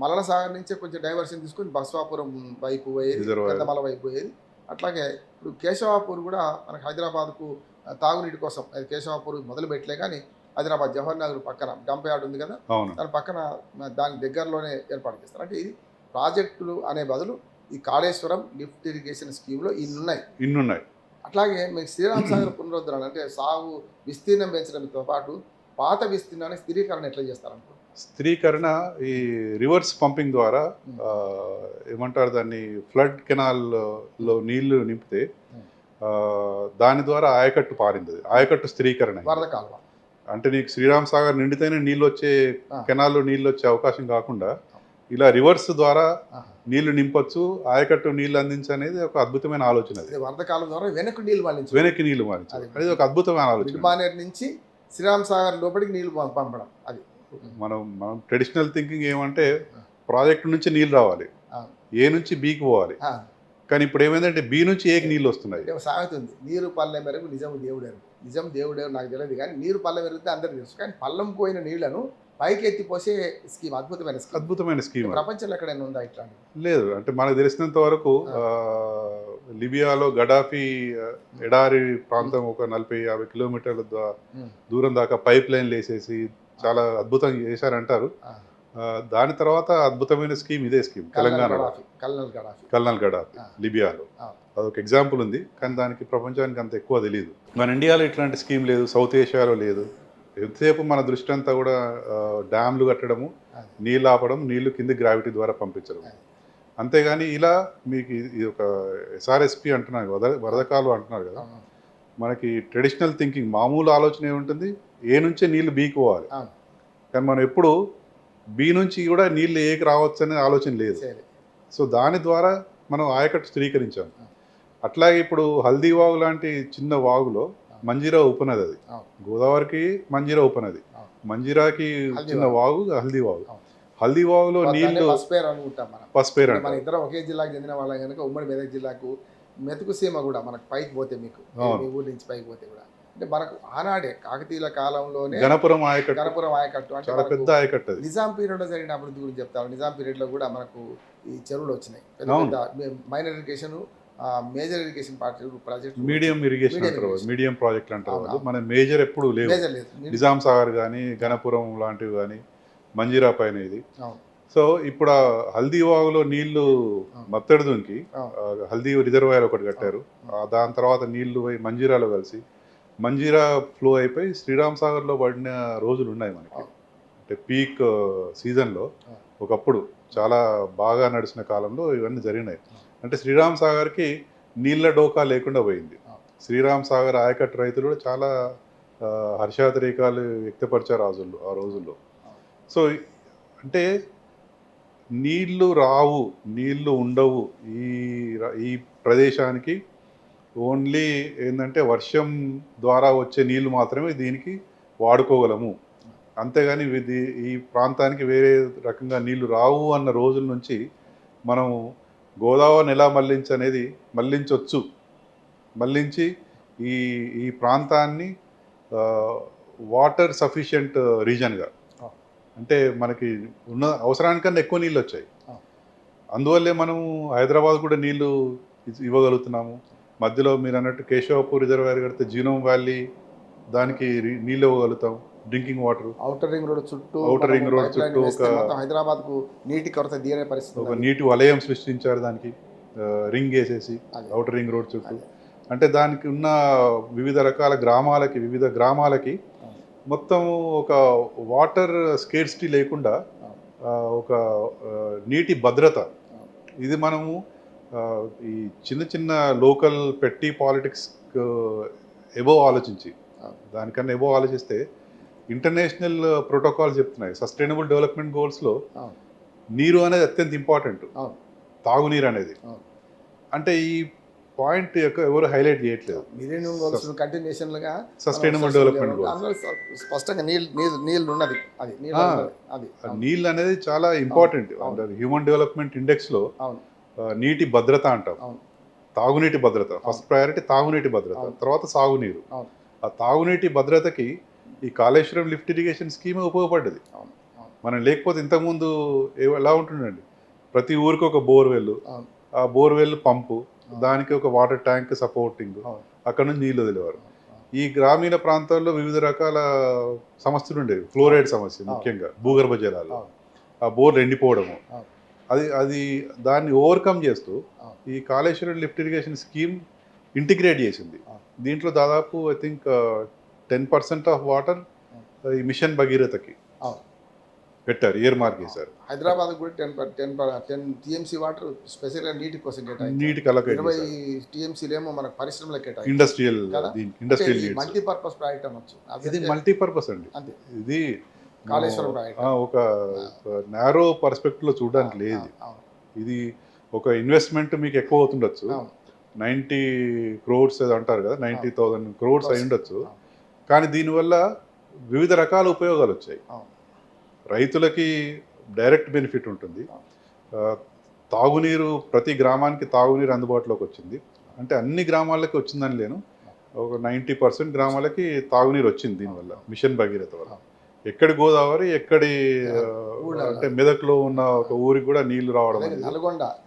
మల్లన సాగర్ నుంచే కొంచెం డైవర్షన్ తీసుకుని బస్వాపురం వైపు పోయేది, పెద్దమల వైపు పోయేది. అట్లాగే ఇప్పుడు కేశవాపూర్ కూడా మనకు హైదరాబాద్కు తాగునీటి కోసం కేశవాపూర్ మొదలు పెట్టలే, కానీ హైదరాబాద్ జవహర్ నగర్ పక్కన డంప్ యార్డ్ ఉంది కదా, దాని పక్కన దాని దగ్గరలోనే ఏర్పాటు చేస్తారు. అంటే ఇది ప్రాజెక్టులు అనే బదులు ఈ కాళేశ్వరం లిఫ్ట్ ఇరిగేషన్ స్కీమ్లో ఇన్నున్నాయి. అట్లాగే మీకు శ్రీరామ్ సాగర్ పునరుద్ధరణ అంటే సాగు విస్తీర్ణం పెంచడంతో పాటు పాత విస్తీర్ణాన్ని స్థిరీకరణ ఎట్లా చేస్తారనుకో? స్థిరీకరణ ఈ రివర్స్ పంపింగ్ ద్వారా ఏమంటారు దాన్ని, ఫ్లడ్ కెనాల్లో నీళ్లు నింపితే దాని ద్వారా ఆయకట్టు పారింది, ఆయకట్టు స్థిరీకరణ. వరద కాలువ అంటే నీకు శ్రీరామ్ సాగర్ నిండితేనే నీళ్ళు వచ్చే, కెనాల్లో నీళ్ళు వచ్చే అవకాశం కాకుండా ఇలా రివర్స్ ద్వారా నీళ్లు నింపొచ్చు, ఆయకట్టు నీళ్లు అందించనేది ఒక అద్భుతమైన ఆలోచన. అది వరద కాలం ద్వారా వెనక్కి నీళ్లు మళ్ళించాలి, అది ఒక అద్భుతమైన ఆలోచన. మిడ్మానేరు నుంచి శ్రీరామ్ సాగర్ లోపలికి నీళ్లు పంపడం, అది మనం ట్రెడిషనల్ థింకింగ్ ఏమంటే ప్రాజెక్టు నుంచి నీళ్ళు రావాలి, ఏ నుంచి బీకి పోవాలి. కానీ ఇప్పుడు ఏమైందంటే బి నుంచి ఏకి నీళ్ళు వస్తున్నాయి. సామెత ఉంది, నీరు పల్లె మెరుగు నిజం దేవుడేరు. నిజం దేవుడేరు నాకు తెలియదు, కానీ నీరు పల్లె మెరుగుతే అందరికీ తెలుసు. కానీ పల్లం పోయిన నీళ్లను పైకి ఎత్తిపోసే స్కీమ్ అద్భుతమైన స్కీమ్. ప్రపంచంలో ఎక్కడైనా ఉందా ఇట్లా? లేదు. అంటే మనకు తెలిసినంత వరకు లిబియాలో గడాఫీ ఎడారి ప్రాంతం ఒక 40-50 కిలోమీటర్ల దూరం దాకా పైప్ లైన్లు వేసేసి చాలా అద్భుతంగా చేశారంటారు. దాని తర్వాత అద్భుతమైన స్కీమ్ ఇదే స్కీమ్ తెలంగాణలో, కల్నల్ గడాఫీ లిబియాలో. అదొక ఎగ్జాంపుల్ ఉంది, కానీ దానికి ప్రపంచానికి అంత ఎక్కువ తెలియదు. మన ఇండియాలో ఇట్లాంటి స్కీమ్ లేదు, సౌత్ ఏషియాలో లేదు. ఎంతసేపు మన దృష్టి అంతా కూడా డ్యామ్లు కట్టడము, నీళ్ళు ఆపడం, నీళ్లు కింద గ్రావిటీ ద్వారా పంపించడం. అంతేగాని ఇలా మీకు ఇది ఒక ఎస్ఆర్ఎస్పి అంటున్నారు, వరదకాలు అంటున్నారు కదా, మనకి ట్రెడిషనల్ థింకింగ్ మామూలు ఆలోచన ఏముంటుంది, ఏ నుంచే నీళ్లు బీకి పోవాలి. కానీ మనం ఎప్పుడు బి నుంచి కూడా నీళ్ళు ఏకి రావచ్చు అనే ఆలోచన లేదు. సో దాని ద్వారా మనం ఆయకట్టు స్థిరీకరించాం. అట్లాగే ఇప్పుడు హల్దీ వాగు లాంటి చిన్న వాగులో మంజీరా ఉపనది, అది గోదావరికి మంజీరా ఉపనది, మంజీరాకి చిన్న వాగు హల్దీ వాగు. హల్దీ వాగులో నీళ్లు పసుపేరు మన ఇద్దరం ఒకే జిల్లాకు చెందిన వాళ్ళం కనుక ఉమ్మడి మెదక్ జిల్లాకు మెతుకు సీమ కూడా మనకు పైకి పోతే, మీకు మీ ఊరి నుంచి పైకి పోతే కూడా అంటే మనకు ఆనాడే కాకతీయుల కాలంలోనే గణపురం ఆయకట్టు చాలా పెద్ద ఆయకట్టు. నిజాం పీరియడ్లో జరిగిన అభివృద్ధి గురించి చెప్తాను. నిజాం పీరియడ్లో కూడా మనకు ఈ చెరువులు వచ్చినాయి, minor irrigation, major irrigation project, medium project అంటారు. మన మేజర్ ఎప్పుడు లేవు. నిజాం సాగర్ కానీ గణపురం లాంటివి కానీ మంజీరా పైన ఇది. సో ఇప్పుడు ఆ హల్దీ వాగులో నీళ్లు మత్తడి దుంకి హల్దీ రిజర్వాయర్ ఒకటి కట్టారు. దాని తర్వాత నీళ్లు పోయి మంజీరాలో కలిసి మంజీరా ఫ్లో అయిపోయి శ్రీరామ్ సాగర్లో పడిన రోజులు ఉన్నాయి మనకి. అంటే పీక్ సీజన్లో ఒకప్పుడు చాలా బాగా నడిచిన కాలంలో ఇవన్నీ జరిగినాయి. అంటే శ్రీరామ్ సాగర్కి నీళ్ళ డోకా లేకుండా పోయింది. శ్రీరామ్ సాగర్ ఆయకట్టు రైతులు కూడా చాలా హర్షాతిరేకాలు వ్యక్తపరిచారు ఆ రోజుల్లో. సో అంటే నీళ్లు రావు, నీళ్లు ఉండవు ఈ ప్రదేశానికి, ఓన్లీ ఏంటంటే వర్షం ద్వారా వచ్చే నీళ్లు మాత్రమే దీనికి వాడుకోగలము. అంతేగాని ఈ ప్రాంతానికి వేరే రకంగా నీళ్లు రావు అన్న రోజుల నుంచి మనం గోదావరిని ఎలా మళ్లించి ఈ ప్రాంతాన్ని వాటర్ సఫిషియంట్ రీజన్గా, అంటే మనకి ఉన్న అవసరానికన్నా ఎక్కువ నీళ్ళు వచ్చాయి. అవును. అందువల్లే మనము హైదరాబాద్ కూడా నీళ్లు ఇవ్వగలుగుతున్నాము. మధ్యలో మీరు అన్నట్టు కేశవపూర్ రిజర్వాయర్ కడితే జీనోమ్ వ్యాలీ దానికి నీళ్ళు ఇవ్వగలుగుతాం, drinking water. Outer ring road చుట్టూ outer ring road pipe line చుట్టూ వేస్తే మొత్తం హైదరాబాద్కు నీటి కొరత తీరే పరిస్థితి ఒక ఉన్నది. నీటి వలయం సృష్టించారు దానికి, రింగ్ వేసేసి అదే. ఔటర్ రింగ్ రోడ్ చుట్టూ. అదే. అంటే దానికి ఉన్న వివిధ రకాల గ్రామాలకి అవును. మొత్తం ఒక వాటర్ స్కేర్సిటీ లేకుండా అవును. ఒక నీటి భద్రత. అవును. ఇది మనము ఈ చిన్న చిన్న లోకల్ పెట్టి పాలిటిక్స్ ఎబోవ్ ఆలోచించి, అవును. దానికన్నా ఎబోవ్ ఆలోచిస్తే ఇంటర్నేషనల్ ప్రోటోకాల్స్ చెప్తున్నాయి. సస్టైనబుల్ డెవలప్మెంట్ గోల్స్లో అవును. నీరు అనేది అత్యంత ఇంపార్టెంట్, అవును. తాగునీరు అనేది. అవును. అంటే ఈ పాయింట్ యొక్క ఎవరు హైలైట్ చేయట్లేదు. మిలీనియం గోల్స్ కంటిన్యూషన్లుగా సస్టైనబుల్ డెవలప్మెంట్ గోల్స్. అందులో స్పష్టంగా నీళ్ళు ఉన్నది. అది నీళ్ళు ఉన్నది. అది అవును. నీళ్ళు అనేది చాలా ఇంపార్టెంట్. అవును. అంటే హ్యూమన్ డెవలప్మెంట్ ఇండెక్స్లో అవును. నీటి భద్రత అంటాం. అవును. తాగునీటి భద్రత ఫస్ట్ ప్రయారిటీ, తాగునీటి భద్రత, అవును. తర్వాత సాగునీరు. అవును. ఆ తాగునీటి భద్రతకి ఈ కాళేశ్వరం లిఫ్ట్ ఇరిగేషన్ స్కీమ్ ఉపయోగపడ్డది. అవును. అవును. మనం లేకపోతే ఇంతకుముందు ఎలా ఉంటుందండి, ప్రతి ఊరికి ఒక బోర్వెల్, అవును. ఆ బోర్వెల్ పంపు, అవును. దానికి ఒక వాటర్ ట్యాంక్ సపోర్టింగ్, అవును. అక్కడ నుంచి నీళ్ళు వదిలేవారు. అవును. ఈ గ్రామీణ ప్రాంతాల్లో వివిధ రకాల సమస్యలు ఉండేవి. ఫ్లోరైడ్ సమస్య ముఖ్యంగా, భూగర్భ జలాలు, అవును. ఆ బోర్లు ఎండిపోవడము. అవును. అది దాన్ని ఓవర్కమ్ చేస్తూ అవును. ఈ Kaleshwaram lift irrigation scheme integrate చేసింది. అవును. దీంట్లో దాదాపు ఐ థింక్ 10% ఆఫ్ వాటర్ ఈ మిషన్ భగీరథకి అవును. పెట్టారు, ఇయర్ మార్క్ చేశారు. హైదరాబాద్ కూడా 10 టీఎంసీ వాటర్ స్పెషల్గా నీటి కోసం కేటాయించారు. నీటికి అలకేట్ 20 చేశారు. టీఎంసీలేమో మనకు పరిశ్రమలకు కేటాయించారు. ఇండస్ట్రియల్ కదా? Industrial needs. మల్టీపర్పస్ ప్రాజెక్ట్ అనొచ్చు. ఇది మల్టీపర్పస్ అండి. అంతే. ఇది కాళేశ్వరం ప్రాజెక్ట్. ఒక నారో పర్స్పెక్టివ్లో చూడడానికి లేదు. అవును. ఇది ఒక ఇన్వెస్ట్మెంట్ మీకు ఎక్కువ అవుతుండొచ్చు, అవును. 90 crores ఏదో అంటారు కదా, 90,000 crores అయి ఉండొచ్చు. అవును. కానీ దీనివల్ల వివిధ రకాల ఉపయోగాలు వచ్చాయి. అవును. రైతులకి డైరెక్ట్ బెనిఫిట్ ఉంటుంది. ఆ, తాగునీరు, ప్రతి గ్రామానికి తాగునీరు అందుబాటులోకి వచ్చింది. అంటే అన్ని గ్రామాలకి వచ్చిందని లేను, ఒక 90% గ్రామాలకి తాగునీరు వచ్చింది దీనివల్ల, మిషన్ భగీరథ వల్ల. ఎక్కడి గోదావరి, ఎక్కడి అంటే మెదక్లో ఉన్న ఒక ఊరికి కూడా నీళ్లు రావడం అలాగే అనేది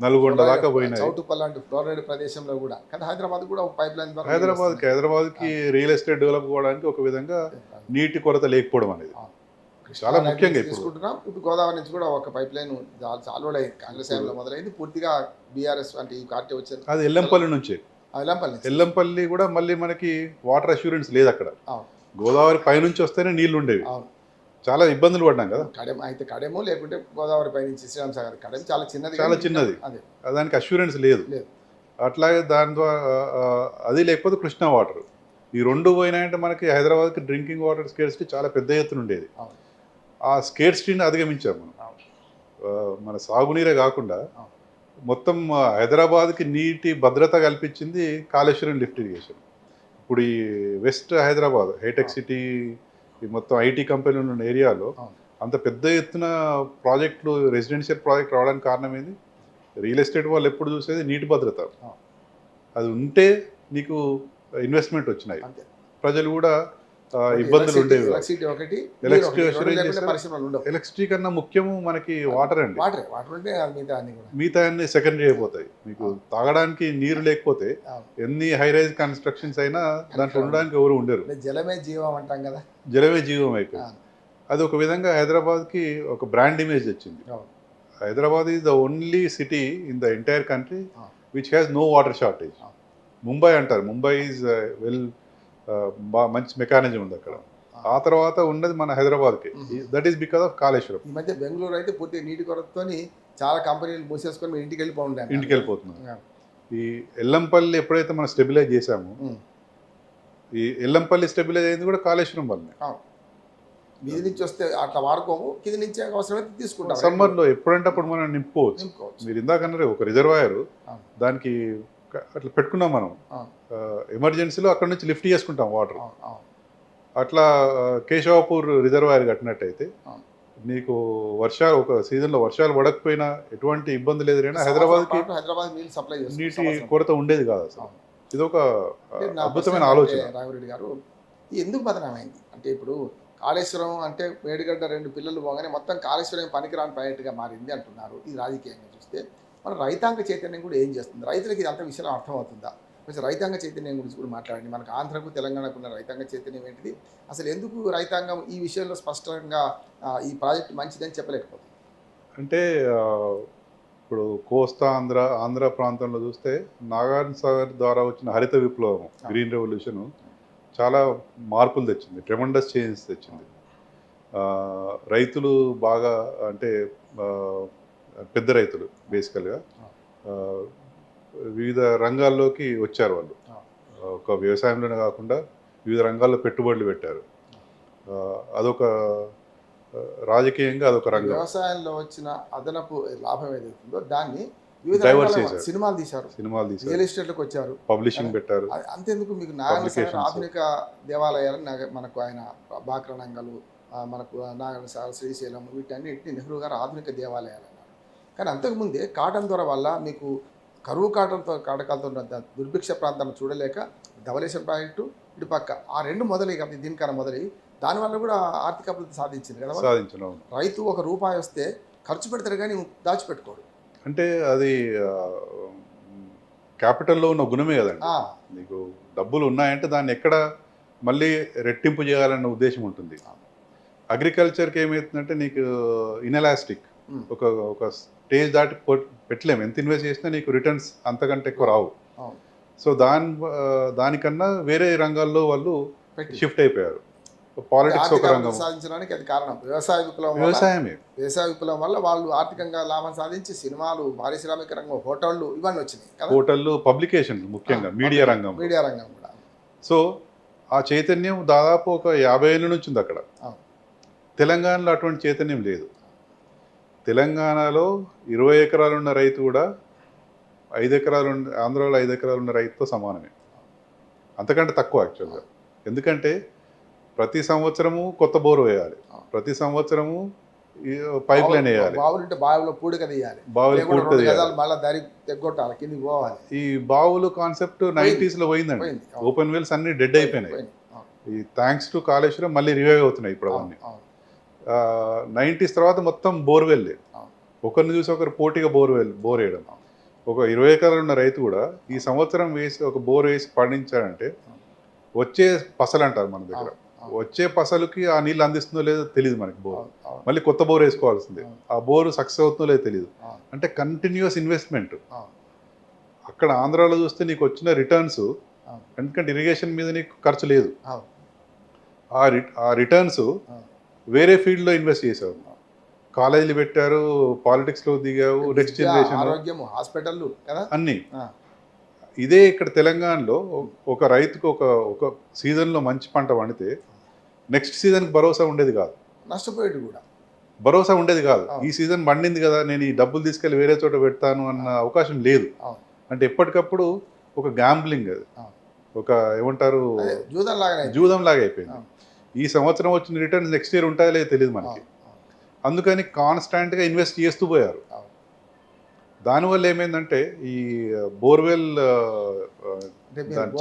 నల్గొండ దాకా పోయినాయి. చౌటుప్పల్ లాంటి ఫ్లోరైడ్ ప్రదేశంలో కూడా, కానీ హైదరాబాద్ కూడా ఒక పైప్ లైన్ ద్వారా హైదరాబాద్కి రియల్ ఎస్టేట్ డెవలప్ అవ్వడానికి ఒక విధంగా నీటి కొరత లేకపోవడం అనేది చాలా ముఖ్యంగా తీసుకుంటున్నాం. ఇప్పుడు గోదావరి నుంచి కూడా ఒక పైప్ లైన్ చాలు అయింది. కాంగ్రెస్ హయాంలో మొదలైంది, పూర్తిగా బీఆర్ఎస్ అంటే ఈ పార్టీ వచ్చింది. అది ఎల్లంపల్లి నుంచి. ఎల్లంపల్లి కూడా మళ్ళీ మనకి వాటర్ అష్యూరెన్స్ లేదు అక్కడ. గోదావరి పైనుంచి వస్తేనే నీళ్లు ఉండేవి. చాలా ఇబ్బందులు పడ్డాం కదా. కడెమో లేకుంటే గోదావరి పై నుంచి శ్రీరామ్ సాగర్ కడెం చాలా చిన్నది, దానికి అష్యూరెన్స్ లేదు. అట్లాగే దాని ద్వారా అది లేకపోతే కృష్ణా వాటర్, ఈ రెండు పోయినాయంటే మనకి హైదరాబాద్కి డ్రింకింగ్ వాటర్ స్కేర్సిటీ చాలా పెద్ద ఎత్తున ఉండేది. ఆ స్కేర్సిటీని అధిగమించాం మనం. మన సాగునీరే కాకుండా మొత్తం హైదరాబాద్కి నీటి భద్రత కల్పించింది కాళేశ్వరం లిఫ్ట్ ఇరిగేషన్. ఇప్పుడు ఈ వెస్ట్ హైదరాబాద్ హైటెక్ సిటీ, ఈ మొత్తం ఐటీ కంపెనీలు ఉన్న ఏరియాలో అంత పెద్ద ఎత్తున ప్రాజెక్టులు, రెసిడెన్షియల్ ప్రాజెక్ట్ రావడానికి కారణం ఏంది? రియల్ ఎస్టేట్ వాళ్ళు ఎప్పుడు చూసేది నీటి భద్రత. అది ఉంటే నీకు ఇన్వెస్ట్మెంట్ వచ్చినాయి, ప్రజలు కూడా ఇబ్బందులు ఉండేవి. ఎలక్ట్రిసిటీ కన్నా ముఖ్యము మనకి వాటర్ అండి. మిగతా అన్ని సెకండరీ అయిపోతాయి. మీకు తాగడానికి నీరు లేకపోతే ఎన్ని హై రైజ్ కన్స్ట్రక్షన్స్ అయినా దాంట్లో ఉండడానికి ఎవరు ఉండరు. జలమే జీవం అంటాం కదా, జలమే జీవం అయిపోయింది. అది ఒక విధంగా హైదరాబాద్కి ఒక బ్రాండ్ ఇమేజ్ వచ్చింది. Hyderabad is the only city in the entire country which has no water shortage. Mumbai అంటారు, ముంబై ఈజ్ వెల్, మంచి మెకానిజం ఉంది అక్కడ. ఆ తర్వాత ఉన్నది మన హైదరాబాద్కి. That is because of Kaleshwaram. ఈ మధ్య బెంగళూరు అయితే పూర్తి నీటి కొరతతో చాలా కంపెనీలు మూసేసుకొని మీరు ఇంటికి వెళ్ళిపోతున్నాం. ఈ ఎల్లంపల్లి ఎప్పుడైతే మనం స్టెబిలైజ్ చేసామో, ఈ ఎల్లంపల్లి స్టెబిలైజ్ అయింది కూడా కాళేశ్వరం వల్లనే. మీది నుంచి వస్తే అట్లా వాడుకోము, కింద నుంచి అవసరమైతే తీసుకుంటాం. సమ్మర్లో ఎప్పుడంటే అప్పుడు మనం నింపుకోవచ్చు. మీరు ఇందాక అన్నారు ఒక రిజర్వాయర్, దానికి అట్లా పెట్టుకున్నాం మనం, ఎమర్జెన్సీలో అక్కడ నుంచి లిఫ్ట్ చేసుకుంటాం వాటర్. అట్లా కేశవాపూర్ రిజర్వాయర్ కట్టినట్టయితే నీకు వర్షాలు, ఒక సీజన్లో వర్షాలు పడకపోయినా ఎటువంటి ఇబ్బంది లేదు. హైదరాబాద్ నీటి కొరత ఉండేది కాదు అసలు. ఇది ఒక అద్భుతమైన ఆలోచన. రాఘవరెడ్డి గారు, ఎందుకు బదనామైంది అంటే, ఇప్పుడు కాళేశ్వరం అంటే మేడిగడ్డ 2 పిల్లలు పోగానే మొత్తం కాళేశ్వరం పనికిరాని ప్రాజెక్టుగా మారింది అంటున్నారు. ఇది రాజకీయంగా చూస్తే మన రైతాంగ చైతన్యం కూడా ఏం చేస్తుంది? రైతులకి ఇదంతా విషయం అర్థమవుతుందా? కొంచెం రైతాంగ చైతన్యం గురించి కూడా మాట్లాడండి. మనకు ఆంధ్రకు తెలంగాణకు ఉన్న రైతాంగ చైతన్యం ఏంటిది? అసలు ఎందుకు రైతాంగం ఈ విషయంలో స్పష్టంగా ఈ ప్రాజెక్ట్ మంచిదని చెప్పలేకపోతుంది? అంటే ఇప్పుడు కోస్తా ఆంధ్ర ప్రాంతంలో చూస్తే నాగార్జున సాగర్ ద్వారా వచ్చిన హరిత విప్లవం, గ్రీన్ రెవల్యూషన్ చాలా మార్పులు తెచ్చింది, ట్రెమండస్ చేంజెస్ తెచ్చింది. రైతులు బాగా అంటే పెద్ద రైతులు బేసికల్గా వివిధ రంగాల్లోకి వచ్చారు వాళ్ళు. ఒక వ్యవసాయంలోనే కాకుండా వివిధ రంగాల్లో పెట్టుబడులు పెట్టారు. అదొక రాజకీయంగా అదొక రంగం. వ్యవసాయంలో వచ్చిన అదనపు లాభం ఏదైతుందో దాన్ని వివిధ డైవర్స్ రంగాల చేశారు. సినిమాలు తీశారు, రియల్ ఎస్టేట్లకు వచ్చారు, పబ్లిషింగ్ పెట్టారు. అంతెందుకు మీకు నారాయణ సాగర్ ఆధునిక దేవాలయాలు మనకు ఆయన బాక్రనంగలు, మనకు నారాయణ సాగర్, శ్రీశైలం వీటన్నిటిని నెహ్రూ గారు ఆధునిక దేవాలయాలు అన్నారు. కానీ అంతకుముందే కాటన్ దొర వల్ల మీకు కరువు కాటకాలతో ఉన్న దుర్భిక్ష ప్రాంతాలను చూడలేక ధవళేశ్వరం ప్రాజెక్టు ఇటు పక్క ఆ 2 మొదలై కాబట్టి దీనికన్నా మొదలై దానివల్ల కూడా ఆర్థిక అభివృద్ధి సాధించింది కదా. సాధించడం రైతు ₹1 వస్తే ఖర్చు పెడతారు కానీ దాచిపెట్టుకోడు. అంటే అది క్యాపిటల్లో ఉన్న గుణమే కదండి. నీకు డబ్బులు ఉన్నాయంటే దాన్ని ఎక్కడ మళ్ళీ రెట్టింపు చేయాలన్న ఉద్దేశం ఉంటుంది. అగ్రికల్చర్కి ఏమవుతుందంటే నీకు ఇన్ఎలాస్టిక్, ఒక స్టేజ్ దాటి పెట్టలేము. ఎంత ఇన్వెస్ట్ చేసినా నీకు రిటర్న్స్ అంతకంటే ఎక్కువ రావు. సో దానికన్నా వేరే రంగాల్లో వాళ్ళు షిఫ్ట్ అయిపోయారు. పాలిటిక్స్ ఒక రంగం సాధించడానికి అది కారణం వ్యవసాయ విప్లవం వల్ల వాళ్ళు ఆర్థికంగా లాభం సాధించి సినిమాలు, పారిశ్రామిక రంగం, హోటళ్ళు ఇవన్నీ వచ్చినాయి. హోటళ్ళు, పబ్లికేషన్లు, ముఖ్యంగా మీడియా రంగం కూడా. సో ఆ చైతన్యం దాదాపు ఒక 50 ఏళ్ళ నుంచి ఉంది అక్కడ. తెలంగాణలో అటువంటి చైతన్యం లేదు. తెలంగాణలో 20 ఎకరాలు ఉన్న రైతు కూడా 5 ఎకరాలు ఆంధ్రాలో 5 ఎకరాలు ఉన్న రైతుతో సమానమే, అంతకంటే తక్కువ యాక్చువల్గా. ఎందుకంటే ప్రతి సంవత్సరము కొత్త బోరు వేయాలి, ప్రతి సంవత్సరము పైప్ లైన్ వేయాలి, బావిలో పూడిక తీయాలి, ఈ బావులు కాన్సెప్ట్ 90s లో పోయిందండి. ఓపెన్ వెల్స్ అన్ని డెడ్ అయిపోయినాయి. ఈ థ్యాంక్స్ టు కాళేశ్వరం మళ్ళీ రివైవ్ అవుతున్నాయి ఇప్పుడు అవన్నీ. 90s తర్వాత మొత్తం బోర్వెల్, ఒకరిని చూసి ఒకరు పోటీగా బోర్ వేయడం. ఒక 20 ఎకరాలు ఉన్న రైతు కూడా ఈ సంవత్సరం వేసి ఒక బోర్ వేసి పండించాడంటే వచ్చే పసలు అంటారు మన దగ్గర, వచ్చే పసలుకి ఆ నీళ్ళు అందిస్తుందో లేదో తెలియదు మనకి. బోర్ మళ్ళీ కొత్త బోర్ వేసుకోవాల్సిందే, ఆ బోర్ సక్సెస్ అవుతుందో లేదో తెలియదు. అంటే కంటిన్యూస్ ఇన్వెస్ట్మెంట్. అక్కడ ఆంధ్రాలో చూస్తే నీకు వచ్చిన రిటర్న్స్, ఎందుకంటే ఇరిగేషన్ మీద నీకు ఖర్చు లేదు, ఆ రిటర్న్స్ వేరే ఫీల్డ్లో ఇన్వెస్ట్ చేశారు. కాలేజీలు పెట్టారు, పాలిటిక్స్లో దిగావు, నెక్స్ట్ జనరేషన్, ఆరోగ్యం, హాస్పిటల్ అన్నీ. ఇదే ఇక్కడ తెలంగాణలో ఒక రైతుకు ఒక సీజన్లో మంచి పంట పండితే నెక్స్ట్ సీజన్కి భరోసా ఉండేది కాదు, నష్టపోయేది కూడా భరోసా ఉండేది కాదు. ఈ సీజన్ పండింది కదా, నేను ఈ డబ్బులు తీసుకెళ్ళి వేరే చోట పెడతాను అన్న అవకాశం లేదు. అంటే ఎప్పటికప్పుడు ఒక గ్యాంబ్లింగ్, అది ఒక ఏమంటారు జూదం లాగా అయిపోయింది. ఈ సంవత్సరం వచ్చిన రిటర్న్స్ నెక్స్ట్ ఇయర్ ఉంటాయో లేదో తెలియదు మనకి. అందుకని కాన్స్టాంట్గా ఇన్వెస్ట్ చేస్తూ పోయారు. దానివల్ల ఏమైందంటే ఈ బోర్వెల్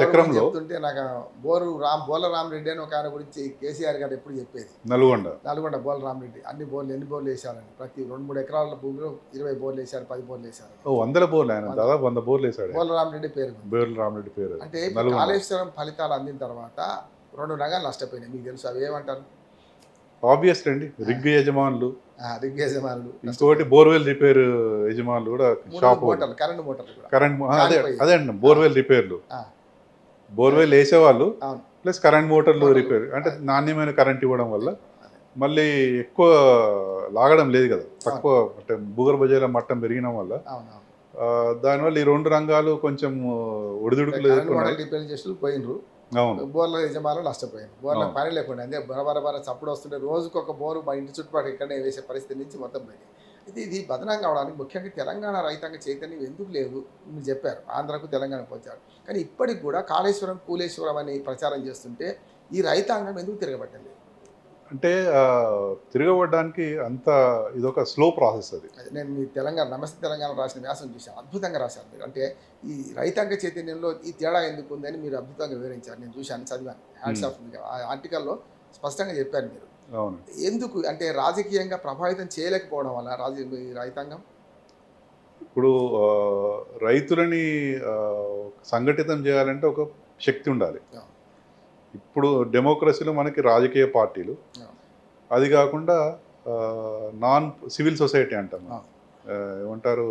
చక్రంలో నాకు బోల రామరెడ్డి అని ఒక ఆయన గురించి కేసీఆర్ గారు ఎప్పుడు చెప్పేది, నల్గొండ బోల రామరెడ్డి ఎన్ని బోర్లు వేశారని. ప్రతి 2-3 ఎకరాల భూమిలో 20 బోర్లు వేశారు, 10 బోర్లు వేశారు. 100 బోర్లు, ఆయన దాదాపు 100 బోర్లు వేశాడు. బోల రామరెడ్డి పేరు. అంటే కాళేశ్వరం ఫలితాలు అందిన తర్వాత 2 రంగాలు నష్టపోయినాయి. మీకు తెలుసు అవి ఏమంటారు? ఆబ్వియస్ అండి, రిగ్ యజమానులు, ఇంకోటి బోర్వెల్ రిపేర్ యజమానులు కూడా, షాప్ కరెంట్ అదే అండి బోర్వెల్ రిపేర్లు, బోర్వెల్ వేసేవాళ్ళు ప్లస్ కరెంట్ మోటార్లు రిపేర్. అంటే నాణ్యమైన కరెంట్ ఇవ్వడం వల్ల మళ్ళీ ఎక్కువ లాగడం లేదు కదా, తక్కువ అంటే భూగర్భ జల మట్టం పెరిగడం వల్ల దానివల్ల ఈ 2 రంగాలు కొంచెం ఒడిదుడుకులు పోయినరు. బోర్ల యజమానులు నష్టపోయింది, బోర్లకు పని లేకుండా. అంటే బరబర చప్పుడు వస్తుంటే రోజుకొక బోరు మా ఇంటి చుట్టుపక్కల ఇక్కడనే వేసే పరిస్థితి నుంచి మొత్తం పోయింది. అయితే ఇది బదనాం కావడానికి ముఖ్యంగా తెలంగాణ రైతాంగ చైతన్యం ఎందుకు లేదు మీరు చెప్పారు. ఆంధ్రకు తెలంగాణకు వచ్చారు, కానీ ఇప్పటికి కూడా కాళేశ్వరం కూలేశ్వరం అని ప్రచారం చేస్తుంటే ఈ రైతాంగం ఎందుకు తిరగబట్టలేదు? అంటే తిరగబడడానికి అంత ఇదొక స్లో ప్రాసెస్. అది నేను మీ నమస్తే తెలంగాణ రాసిన వ్యాసం చూశాను, అద్భుతంగా రాశారు మీరు. అంటే ఈ రైతాంగ చైతన్యంలో ఈ తేడా ఎందుకు ఉందని మీరు అద్భుతంగా వివరించారు. నేను చూశాను, చదివాను. Hats off. ఆ ఆర్టికల్లో స్పష్టంగా చెప్పారు మీరు. అవును. ఎందుకు అంటే రాజకీయంగా ప్రభావితం చేయలేకపోవడం వల్ల రైతాంగం. ఇప్పుడు రైతులని సంఘటితం చేయాలంటే ఒక శక్తి ఉండాలి. ఆ, ఇప్పుడు డెమోక్రసీలో మనకి రాజకీయ పార్టీలు, ఆ, అది కాకుండా నాన్ సివిల్ సొసైటీ అంటాం ఆ. మనం. ఏమంటారు,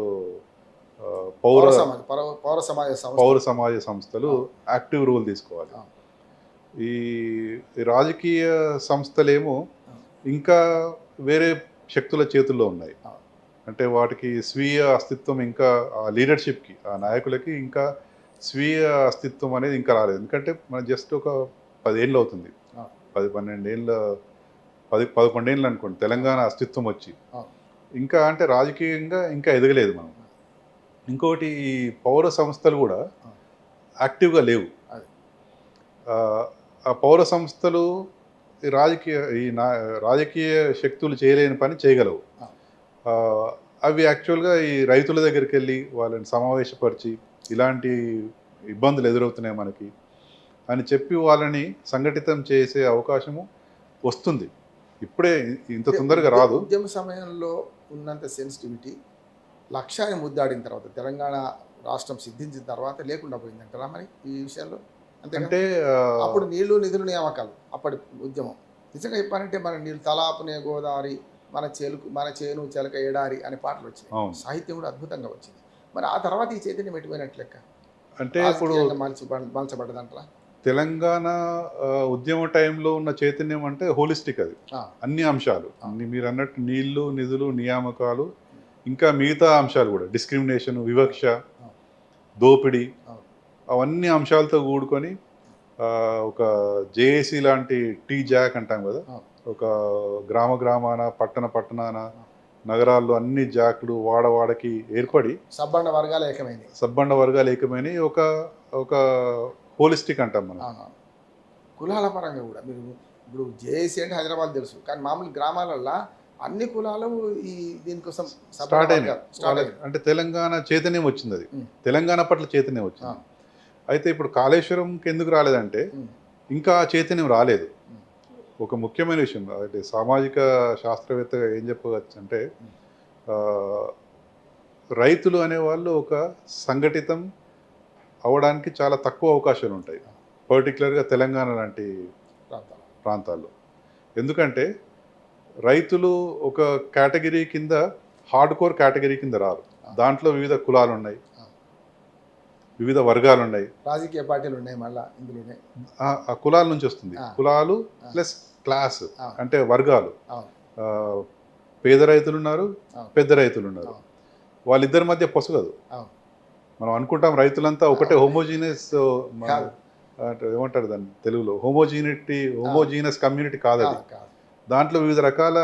పౌర పౌర సమాజ పౌర సమాజ పౌర సంస్థ. సమాజ సంస్థలు ఆ, యాక్టివ్ రోల్ తీసుకోవాలి. ఆ, ఈ ఈ రాజకీయ సంస్థలేమో ఆ, ఇంకా వేరే శక్తుల చేతుల్లో ఉన్నాయి. ఆ, అంటే వాటికి స్వీయ అస్తిత్వం ఇంకా, ఆ లీడర్షిప్కి, ఆ నాయకులకి ఇంకా స్వీయ అస్తిత్వం అనేది ఇంకా రాలేదు. ఎందుకంటే మనం జస్ట్ ఒక 10 ఏళ్ళు అవుతుంది, ఆ, 10-12 ఏళ్ళ, 11 ఏళ్ళు అనుకోండి తెలంగాణ అస్తిత్వం వచ్చి. ఆ, ఇంకా అంటే రాజకీయంగా ఇంకా ఎదగలేదు మనం. ఇంకోటి, ఈ పౌర సంస్థలు కూడా ఆ. యాక్టివ్గా లేవు. అది. ఆహ్, ఆ పౌర సంస్థలు ఈ రాజకీయ శక్తులు చేయలేని పని చేయగలవు. ఆ, ఆహ్, అవి యాక్చువల్‌గా ఈ రైతుల దగ్గరికెళ్ళి వాళ్ళని సమావేశపరిచి, ఇలాంటి ఇబ్బందులు ఎదురవుతున్నాయి మనకి అని చెప్పి వాళ్ళని సంఘటితం చేసే అవకాశము వస్తుంది. ఇప్పుడే ఇంత అంటే తొందరగా రాదు. ఉద్యమ సమయంలో ఉన్నంత సెన్సిటివిటీ లక్ష్యాన్ని ముద్దాడిన తర్వాత తెలంగాణ రాష్ట్రం సిద్ధించిన తర్వాత లేకుండా పోయిందంటారా మరి ఈ విషయంలో? అంతేగా. అంటే అప్పుడు నీళ్లు నిధులు నియామకాలు అప్పటి ఉద్యమం. నిజంగా చెప్పాలంటే మన నీళ్ళు తలాపునే గోదావరి, మన చేను చెలక ఎడారి అనే పాటలు వచ్చినాయి. అవును. సాహిత్యం కూడా అద్భుతంగా వచ్చింది. మరి ఆ తర్వాత ఈ చైతన్యం ఎటుపోయినట్లు లెక్క? అంటే ఇప్పుడు రాజకీయంగా మలచబడ్డదంటారా? తెలంగాణ ఉద్యమ టైంలో ఉన్న చైతన్యం అంటే హోలిస్టిక్ అది. ఆ, అన్ని అంశాలు. ఆ. మీరన్నట్టు నీళ్లు, నిధులు, నియామకాలు, ఇంకా మిగతా అంశాలు కూడా, డిస్క్రిమినేషన్, వివక్ష, ఆ, దోపిడీ, ఆ, అవన్నీ అంశాలతో కూడుకొని ఒక జేఏసీ లాంటి టీ జాక్ అంటాం కదా, ఆ, ఒక గ్రామాన, పట్టణాన, నగరాల్లో అన్ని జాక్లు వాడకి ఏర్పడి సబ్బండ వర్గాలు ఏకమైంది. సబ్బండ వర్గాలు ఏకమైనవి ఒక ఒక హోలిస్టిక్ అంటాం మనం. అవునవును. కులాల పరంగా కూడా మీరు ఇప్పుడు జేఏసీ అంటే హైదరాబాద్ తెలుసు, కానీ మామూలు గ్రామాలల్లో అన్ని కులాలు ఈ దీనికోసం స్టార్ట్ అయినాయి. స్టార్ట్ అయింది. అంటే తెలంగాణ చైతన్యం వచ్చింది అది. ఉమ్, తెలంగాణ పట్ల చైతన్యం వచ్చింది. ఆ, అయితే ఇప్పుడు కాళేశ్వరంకి ఎందుకు రాలేదంటే ఉమ్, ఇంకా ఆ చైతన్యం రాలేదు. ఉమ్, ఒక ముఖ్యమైన విషయం, అంటే సామాజిక శాస్త్రవేత్తగా ఏం చెప్పవచ్చు అంటే, ఉమ్, రైతులు అనేవాళ్ళు ఒక సంఘటితం అవ్వడానికి చాలా తక్కువ అవకాశాలు ఉంటాయి, పర్టికులర్గా తెలంగాణ లాంటి ప్రాంతాలు. ప్రాంతాల్లో. ఎందుకంటే రైతులు ఒక కేటగిరీ కింద, హార్డ్ కోర్ కేటగిరీ కింద రారు. దాంట్లో వివిధ కులాలు ఉన్నాయి, వివిధ వర్గాలు ఉన్నాయి. రాజకీయ పార్టీలు ఉన్నాయి మళ్ళా ఇందులోనే. ఆ కులాల నుంచి వస్తుంది. కులాలు ప్లస్ క్లాస్, అంటే వర్గాలు. అవును, ఆ, పేద రైతులు ఉన్నారు, అవును, పెద్ద రైతులు ఉన్నారు. అవును, వాళ్ళిద్దరి మధ్య పొసగదు. అవును. మనం అనుకుంటాం రైతులంతా ఒకటే అవును. హోమోజీనియస్, కాదు. అంటే ఏమంటారు దాన్ని తెలుగులో, హోమోజీనియస్ కమ్యూనిటీ కాదు అది. కాదు, కాదు. దాంట్లో వివిధ రకాల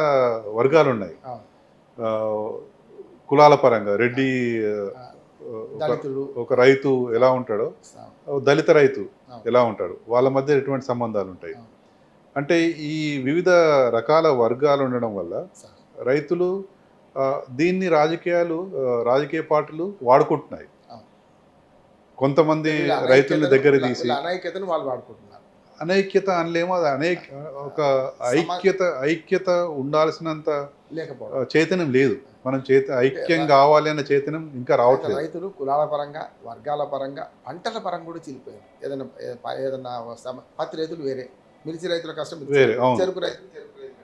వర్గాలు ఉన్నాయి. అవును. ఆ, కులాల పరంగా రెడ్డి, ఆ, ఒక దళితులు. ఒక రైతు ఎలా ఉంటాడో, అవును, దళిత రైతు అవును, ఎలా ఉంటాడు, వాళ్ళ మధ్య ఎటువంటి సంబంధాలు ఉంటాయి. అవును. అంటే ఈ వివిధ రకాల వర్గాలు ఉండడం వల్ల సార్. రైతులు, దీన్ని రాజకీయ పార్టీలు వాడుకుంటున్నాయి. అవును. కొంతమంది వీళ్ళ రైతుల్ని దగ్గర తీసి, వీళ్ళ అనైక్యతను వాళ్ళు వాడుకుంటున్నారు. అనైక్యత అనలేమో, అది ఒక ఐక్యత ఉండాల్సినంత లేకపోవడం. చైతన్యం లేదు. మనం ఐక్యం కావాలి అన్న చైతన్యం ఇంకా రావట్లేదు. రైతులు కులాల పరంగా, వర్గాల పరంగా, పంటల పరంగా కూడా చిలిపోయారు. ఏదైనా పత్తి రైతులు వేరే, మిర్చి రైతుల కష్టం వేరే, అవును. చెరుకు రైతుల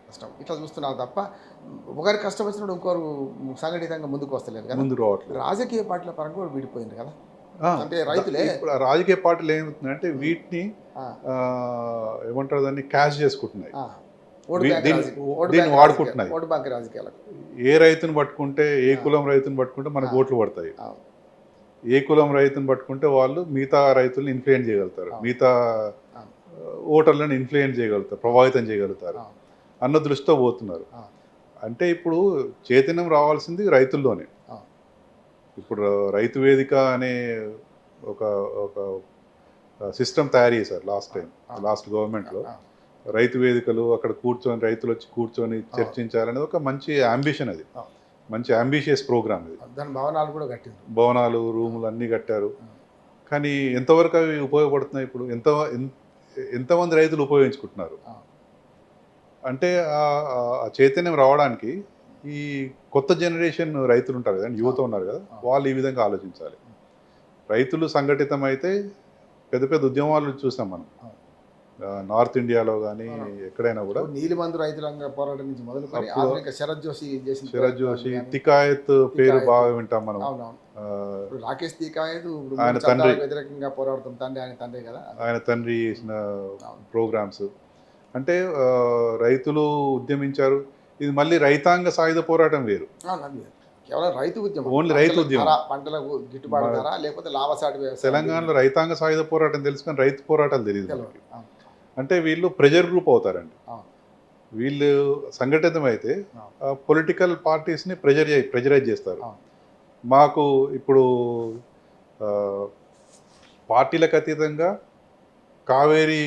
కష్టం, ఇట్లా చూస్తున్నారు తప్ప ఒకరి కష్టం వచ్చినప్పుడు ఇంకోరు సంఘటితంగా ముందుకు వస్తలేదు కదా. ముందు రావట్లేదు. రాజకీయ పార్టీల పరంగా కూడా విడిపోయింది కదా. అంటే రైతులే ఇప్పుడు రాజకీయ పార్టీలు ఏమవుతుందంటే వీటిని ఏమంటారు, దాన్ని క్యాష్ చేసుకుంటున్నాయి, దీన్ని వాడుకుంటున్నాయి. ఓటు బ్యాంక్ రాజకీయాలకు ఏ రైతుని పట్టుకుంటే, ఏ కులం రైతుని పట్టుకుంటే మనకు ఓట్లు పడతాయి, ఏ కులం రైతుని పట్టుకుంటే వాళ్ళు మిగతా రైతులను ఇన్ఫ్లుయెన్స్ చేయగలుగుతారు, మిగతా ఓటర్లను ఇన్ఫ్లుయెన్స్ చేయగలుగుతారు, ప్రభావితం చేయగలుగుతారు అన్న దృష్టితో పోతున్నారు. అంటే ఇప్పుడు చైతన్యం రావాల్సింది రైతుల్లోనే. ఇప్పుడు రైతు వేదిక అనే ఒక ఒక సిస్టమ్ తయారు చేశారు లాస్ట్ గవర్నమెంట్లో. రైతు వేదికలు, అక్కడ కూర్చొని రైతులు వచ్చి కూర్చొని చర్చించాలనేది ఒక మంచి అంబిషన్, అది మంచి అంబిషియస్ ప్రోగ్రామ్ ఇది. దాని భవనాలు కూడా కట్టారు, భవనాలు, రూములు అన్నీ కట్టారు. కానీ ఎంతవరకు అవి ఉపయోగపడుతున్నాయి? ఇప్పుడు ఎంతమంది రైతులు ఉపయోగించుకుంటున్నారు? అంటే ఆ చైతన్యం రావడానికి ఈ కొత్త జనరేషన్ రైతులు ఉంటారు కదండి, యువత ఉన్నారు కదా, వాళ్ళు ఈ విధంగా ఆలోచించాలి. రైతులు సంఘటితం అయితే పెద్ద పెద్ద ఉద్యమాలు చూసాం మనం నార్త్ ఇండియాలో కానీ ఎక్కడైనా కూడా. నీలిమందు రైతులంగా పోరాటం నుంచి మొదలుకొని అప్పుడు ఆధునిక శరత్ జోషి చేసిన శరత్ జోషి, తికాయత్ పేరు బాగా వింటాం మనం. అవునవును. ఇప్పుడు రాకేష్ తికాయత్ ఆయన తండ్రి వ్యతిరేకంగా పోరాడుతున్న తండ్రి, ఆయన తండ్రి కదా, ఆయన తండ్రి చేసిన ప్రోగ్రామ్స్. అంటే రైతులు ఉద్యమించారు. ఇది మళ్ళీ రైతాంగ సాయుధ పోరాటం వేరు, కేవలం రైతు ఉద్యమం, ఓన్లీ రైతు ఉద్యమం. పంటలకు గిట్టుబాటు ధర లేకపోతే లాభసాటి వ్యవసాయం. తెలంగాణలో రైతాంగ సాయుధ పోరాటం తెలుసు కానీ రైతు పోరాటాలు తెలియదు. అంటే వీళ్ళు ప్రెజర్ గ్రూప్ అవుతారండి. వీళ్ళు సంఘటితం అయితే పొలిటికల్ పార్టీస్ని ప్రెజరైజ్ చేస్తారు. మాకు ఇప్పుడు పార్టీలకు అతీతంగా కావేరీ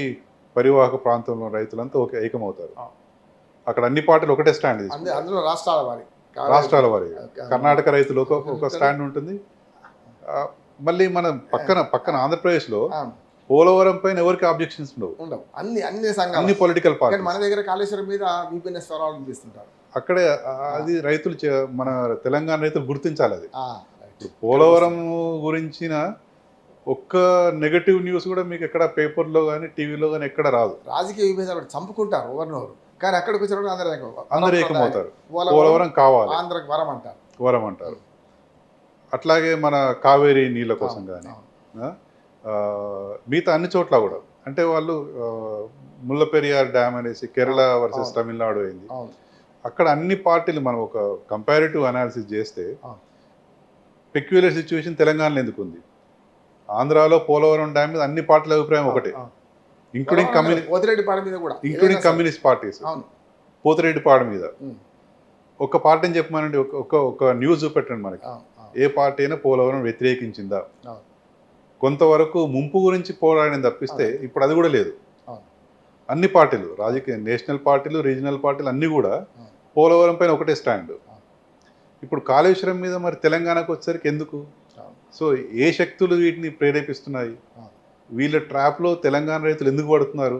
పరివాహక ప్రాంతంలో రైతులంతా ఏకమవుతారు. అక్కడ అన్ని పార్టీలు ఒకటే స్టాండ్ తీసుకుంటారు. అందులో రాష్ట్రాల వారి కర్ణాటక రైతులు ఒక స్టాండ్ ఉంటుంది. మళ్ళీ మన పక్కన ఆంధ్రప్రదేశ్లో పోలవరం పైన ఎవరికి ఆబ్జెక్షన్స్ ఉండవు. అన్ని పొలిటికల్ పార్టీ. మన దగ్గర కాళేశ్వరం మీద విభిన్న స్వరాలు వినిపిస్తుంటారు. అక్కడే అది రైతులు మన తెలంగాణ రైతులు గుర్తించాలి. అది పోలవరం గురించిన ఒక్క నెగటివ్ న్యూస్ కూడా మీకు ఎక్కడ పేపర్లో కానీ టీవీలో కానీ ఎక్కడ రాదు. రాజకీయ విభేదాలు చంపుకుంటారు ఒకరినొకరు, కానీ అక్కడికి వచ్చినప్పుడు అందరూ ఏకమవుతారు. పోలవరం కావాలి, ఆంధ్రకి వరం అంటారు. అట్లాగే మన కావేరీ నీళ్ళ కోసం కానీ మిగతా అన్ని చోట్ల కూడా. అంటే వాళ్ళు ముల్లపెరియార్ డ్యామ్ అనేసి కేరళ వర్సెస్ తమిళనాడు అయింది. అక్కడ అన్ని పార్టీలు మనం ఒక కంపారిటివ్ అనాలిసిస్ చేస్తే పెక్యులర్ సిచ్యువేషన్ తెలంగాణలో ఎందుకు ఉంది? ఆంధ్రాలో పోలవరం డ్యామ్ మీద అన్ని పార్టీల అభిప్రాయం ఒకటే, ఇంక్లూడింగ్ కమ్యూనిస్ట్ పార్టీస్. పోతిరెడ్డిపాడు మీద ఒక పార్టీని చెప్పమనండి, ఒక న్యూస్ చూపెట్టండి మనకి. ఏ పార్టీ అయినా పోలవరం వ్యతిరేకించిందా? కొంతవరకు ముంపు గురించి పోరాడని తప్పిస్తే ఇప్పుడు అది కూడా లేదు. అన్ని పార్టీలు, రాజకీయ నేషనల్ పార్టీలు, రీజనల్ పార్టీలు అన్నీ కూడా పోలవరం పైన ఒకటే స్టాండ్. ఇప్పుడు కాళేశ్వరం మీద మరి తెలంగాణకు వచ్చేసరికి ఎందుకు? సో ఏ శక్తులు వీటిని ప్రేరేపిస్తున్నాయి? వీళ్ళ ట్రాప్లో తెలంగాణ రైతులు ఎందుకు పడుతున్నారు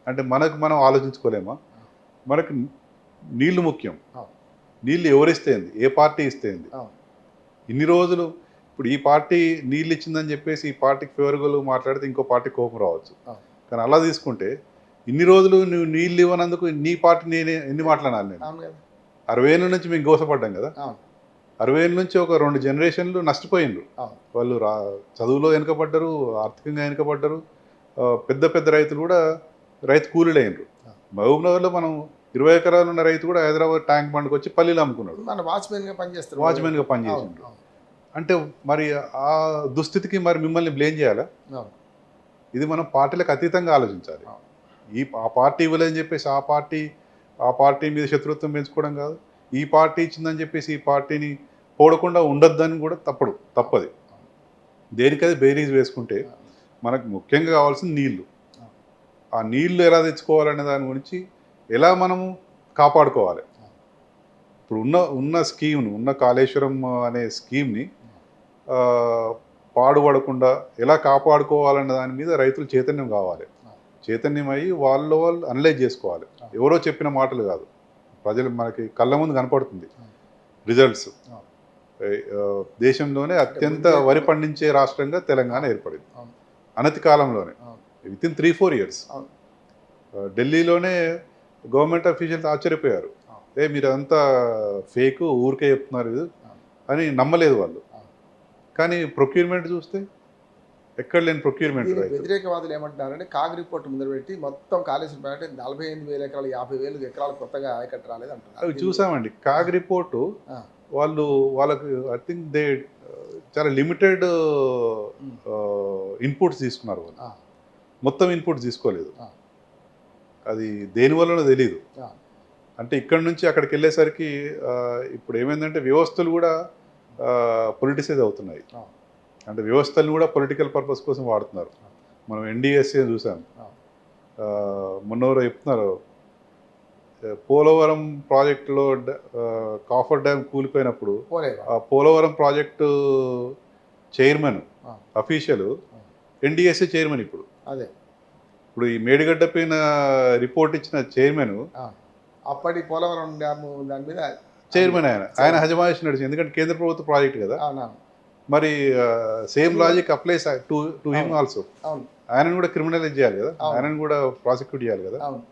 అంటే మనం ఆలోచించుకోలేమా? మనకు నీళ్లు ముఖ్యం. నీళ్ళు ఎవరిస్తేంది, ఏ పార్టీ ఇస్తేంది? ఇన్ని రోజులు ఇప్పుడు ఈ పార్టీ నీళ్ళు ఇచ్చిందని చెప్పేసి ఈ పార్టీకి ఫేవర్గా మాట్లాడితే ఇంకో పార్టీ కోపం రావచ్చు. కానీ అలా తీసుకుంటే ఇన్ని రోజులు నువ్వు నీళ్ళు ఇవ్వనందుకు నీ పార్టీ నేనే ఎన్ని మాట్లాడాలి? నేను 60 ఏళ్ళ నుంచి మేము గోసపడ్డాం కదా. 60 ఏళ్ళ నుంచి ఒక 2 జనరేషన్లు నష్టపోయిండ్రు. వాళ్ళు చదువులో వెనుకబడ్డరు, ఆర్థికంగా వెనుకబడ్డరు. పెద్ద పెద్ద రైతులు కూడా రైతు కూలీలు అయినరు. మహబూబ్నగర్లో మనం 20 ఎకరాలు ఉన్న రైతు కూడా హైదరాబాద్ ట్యాంక్ బండ్కి వచ్చి పల్లీలు అమ్ముకున్నాడు, వాచ్మెన్గా పనిచేసిండ్రు. అంటే మరి ఆ దుస్థితికి మరి మిమ్మల్ని బ్లేమ్ చేయాలా? ఇది మనం పార్టీలకు అతీతంగా ఆలోచించాలి. ఆ పార్టీ ఇవ్వలేదని చెప్పేసి ఆ పార్టీ మీద శత్రుత్వం పెంచుకోవడం కాదు. ఈ పార్టీ ఇచ్చిందని చెప్పేసి ఈ పార్టీని పోడకుండా ఉండొద్దని కూడా తప్పది. దేనికది బేరీజ్ వేసుకుంటే మనకు ముఖ్యంగా కావాల్సిన నీళ్లు. ఆ నీళ్లు ఎలా తెచ్చుకోవాలనే దాని గురించి ఎలా మనము కాపాడుకోవాలి. ఇప్పుడు ఉన్న స్కీమ్ను, ఉన్న కాళేశ్వరం అనే స్కీమ్ని పాడుపడకుండా ఎలా కాపాడుకోవాలన్న దాని మీద రైతులు చైతన్యం కావాలి. చైతన్యం అయ్యి వాళ్ళు అనలైజ్ చేసుకోవాలి. ఎవరో చెప్పిన మాటలు కాదు, ప్రజలు మనకి కళ్ళ ముందు కనపడుతుంది రిజల్ట్స్. దేశంలోనే అత్యంత వరి పండించే రాష్ట్రంగా తెలంగాణ ఏర్పడింది అనతి కాలంలోనే, వితిన్ 3-4 ఇయర్స్. ఢిల్లీలోనే గవర్నమెంట్ అఫీషియల్స్ ఆశ్చర్యపోయారు, మీరు అదంతా ఫేక్, ఊరికే చెప్తున్నారు ఇది అని నమ్మలేదు వాళ్ళు. కానీ ప్రొక్యూర్మెంట్ చూస్తే ఎక్కడ లేని ప్రొక్యూర్మెంట్. వ్యతిరేకవాదులు ఏమంటున్నారంటే కాగ్ రిపోర్ట్ ముందర పెట్టి మొత్తం కాళేశ్వరం అంటే 48,000 ఎకరాలు 50,000 ఎకరాలు కొత్తగా ఆయకట్టు రాలేదు అంటున్నారు. అవి చూసామండి. కాగ్ రిపోర్టు వాళ్ళకు ఐ థింక్ చాలా లిమిటెడ్ ఇన్పుట్స్ తీసుకున్నారు వాళ్ళు, మొత్తం ఇన్పుట్స్ తీసుకోలేదు. అది దేనివల్లనో తెలియదు. అంటే ఇక్కడ నుంచి అక్కడికి వెళ్ళేసరికి ఇప్పుడు ఏమైందంటే వ్యవస్థలు కూడా పొలిటిసైజ్ అవుతున్నాయి. అంటే వ్యవస్థలను కూడా పొలిటికల్ పర్పస్ కోసం వాడుతున్నారు. మనం ఎన్డీఎస్ఏ చూసాం, మొన్నవరు చెప్తున్నారు పోలవరం ప్రాజెక్టులో కాఫర్ డ్యామ్ కూలిపోయినప్పుడు ఆ Polavaram project chairman official NDSA chairman. ఇప్పుడు ఈ మేడిగడ్డ పైన రిపోర్ట్ ఇచ్చిన చైర్మన్ అప్పటి పోలవరం డ్యాము దాని మీద చైర్మన్ ఆయన హజమాయిషి నడిచింది, ఎందుకంటే కేంద్ర ప్రభుత్వ ప్రాజెక్ట్ కదా. అవునవును. మరి same logic applies to him అవును. ఆల్సో. అవును. ఆయనను కూడా క్రిమినలైజ్ చేయాలి కదా, అవును. ఆయనను కూడా ప్రాసిక్యూట్ చేయాలి కదా. అవును.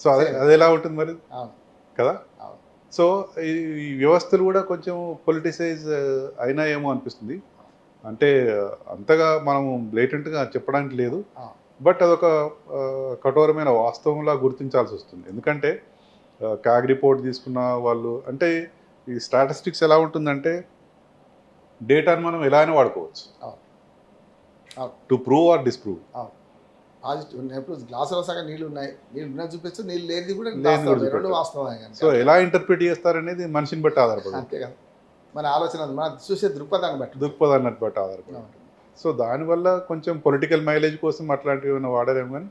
సో అది ఎలా ఉంటుంది మరి అవును. కదా. అవును. సో ఈ వ్యవస్థలు కూడా కొంచెం పొలిటిసైజ్ అయినా ఏమో అనిపిస్తుంది. అంటే అంతగా మనము బ్లేటెంట్గా చెప్పడానికి లేదు, ఆ. బట్ అదొక కఠోరమైన వాస్తవంలా గుర్తించాల్సి వస్తుంది. ఎందుకంటే క్యాగ్ రిపోర్ట్ తీసుకున్న వాళ్ళు, అంటే ఈ స్టాటిస్టిక్స్ ఎలా ఉంటుందంటే డేటాను మనం ఎలా అయినా వాడుకోవచ్చు అవును. అవును. To prove or disprove. అవును. పాజిటివ్ ఇప్పుడు గ్లాసులో సగం నీళ్ళు ఉన్నాయి, నీళ్ళు ఉన్నది చూపించు, నీళ్ళు లేనిది కూడా లేనిది కూడా వాస్తవమే, రెండు చూపెట్టాలి. వాస్తవమే సో కనుక ఎలా ఇంటర్ప్రిట్ చేస్తారనేది మనిషిని బట్టి ఆధారపడి అంతే కదా. మన ఆలోచన మన చూసే దృక్పథాన్ని బట్టి దృక్పథాన్ని బట్టి ఆధారపడి అవును. ఉంటుంది. సో దానివల్ల కొంచెం పొలిటికల్ మైలేజ్ కోసం అట్లాంటివి ఏమైనా వాడారేమో, కానీ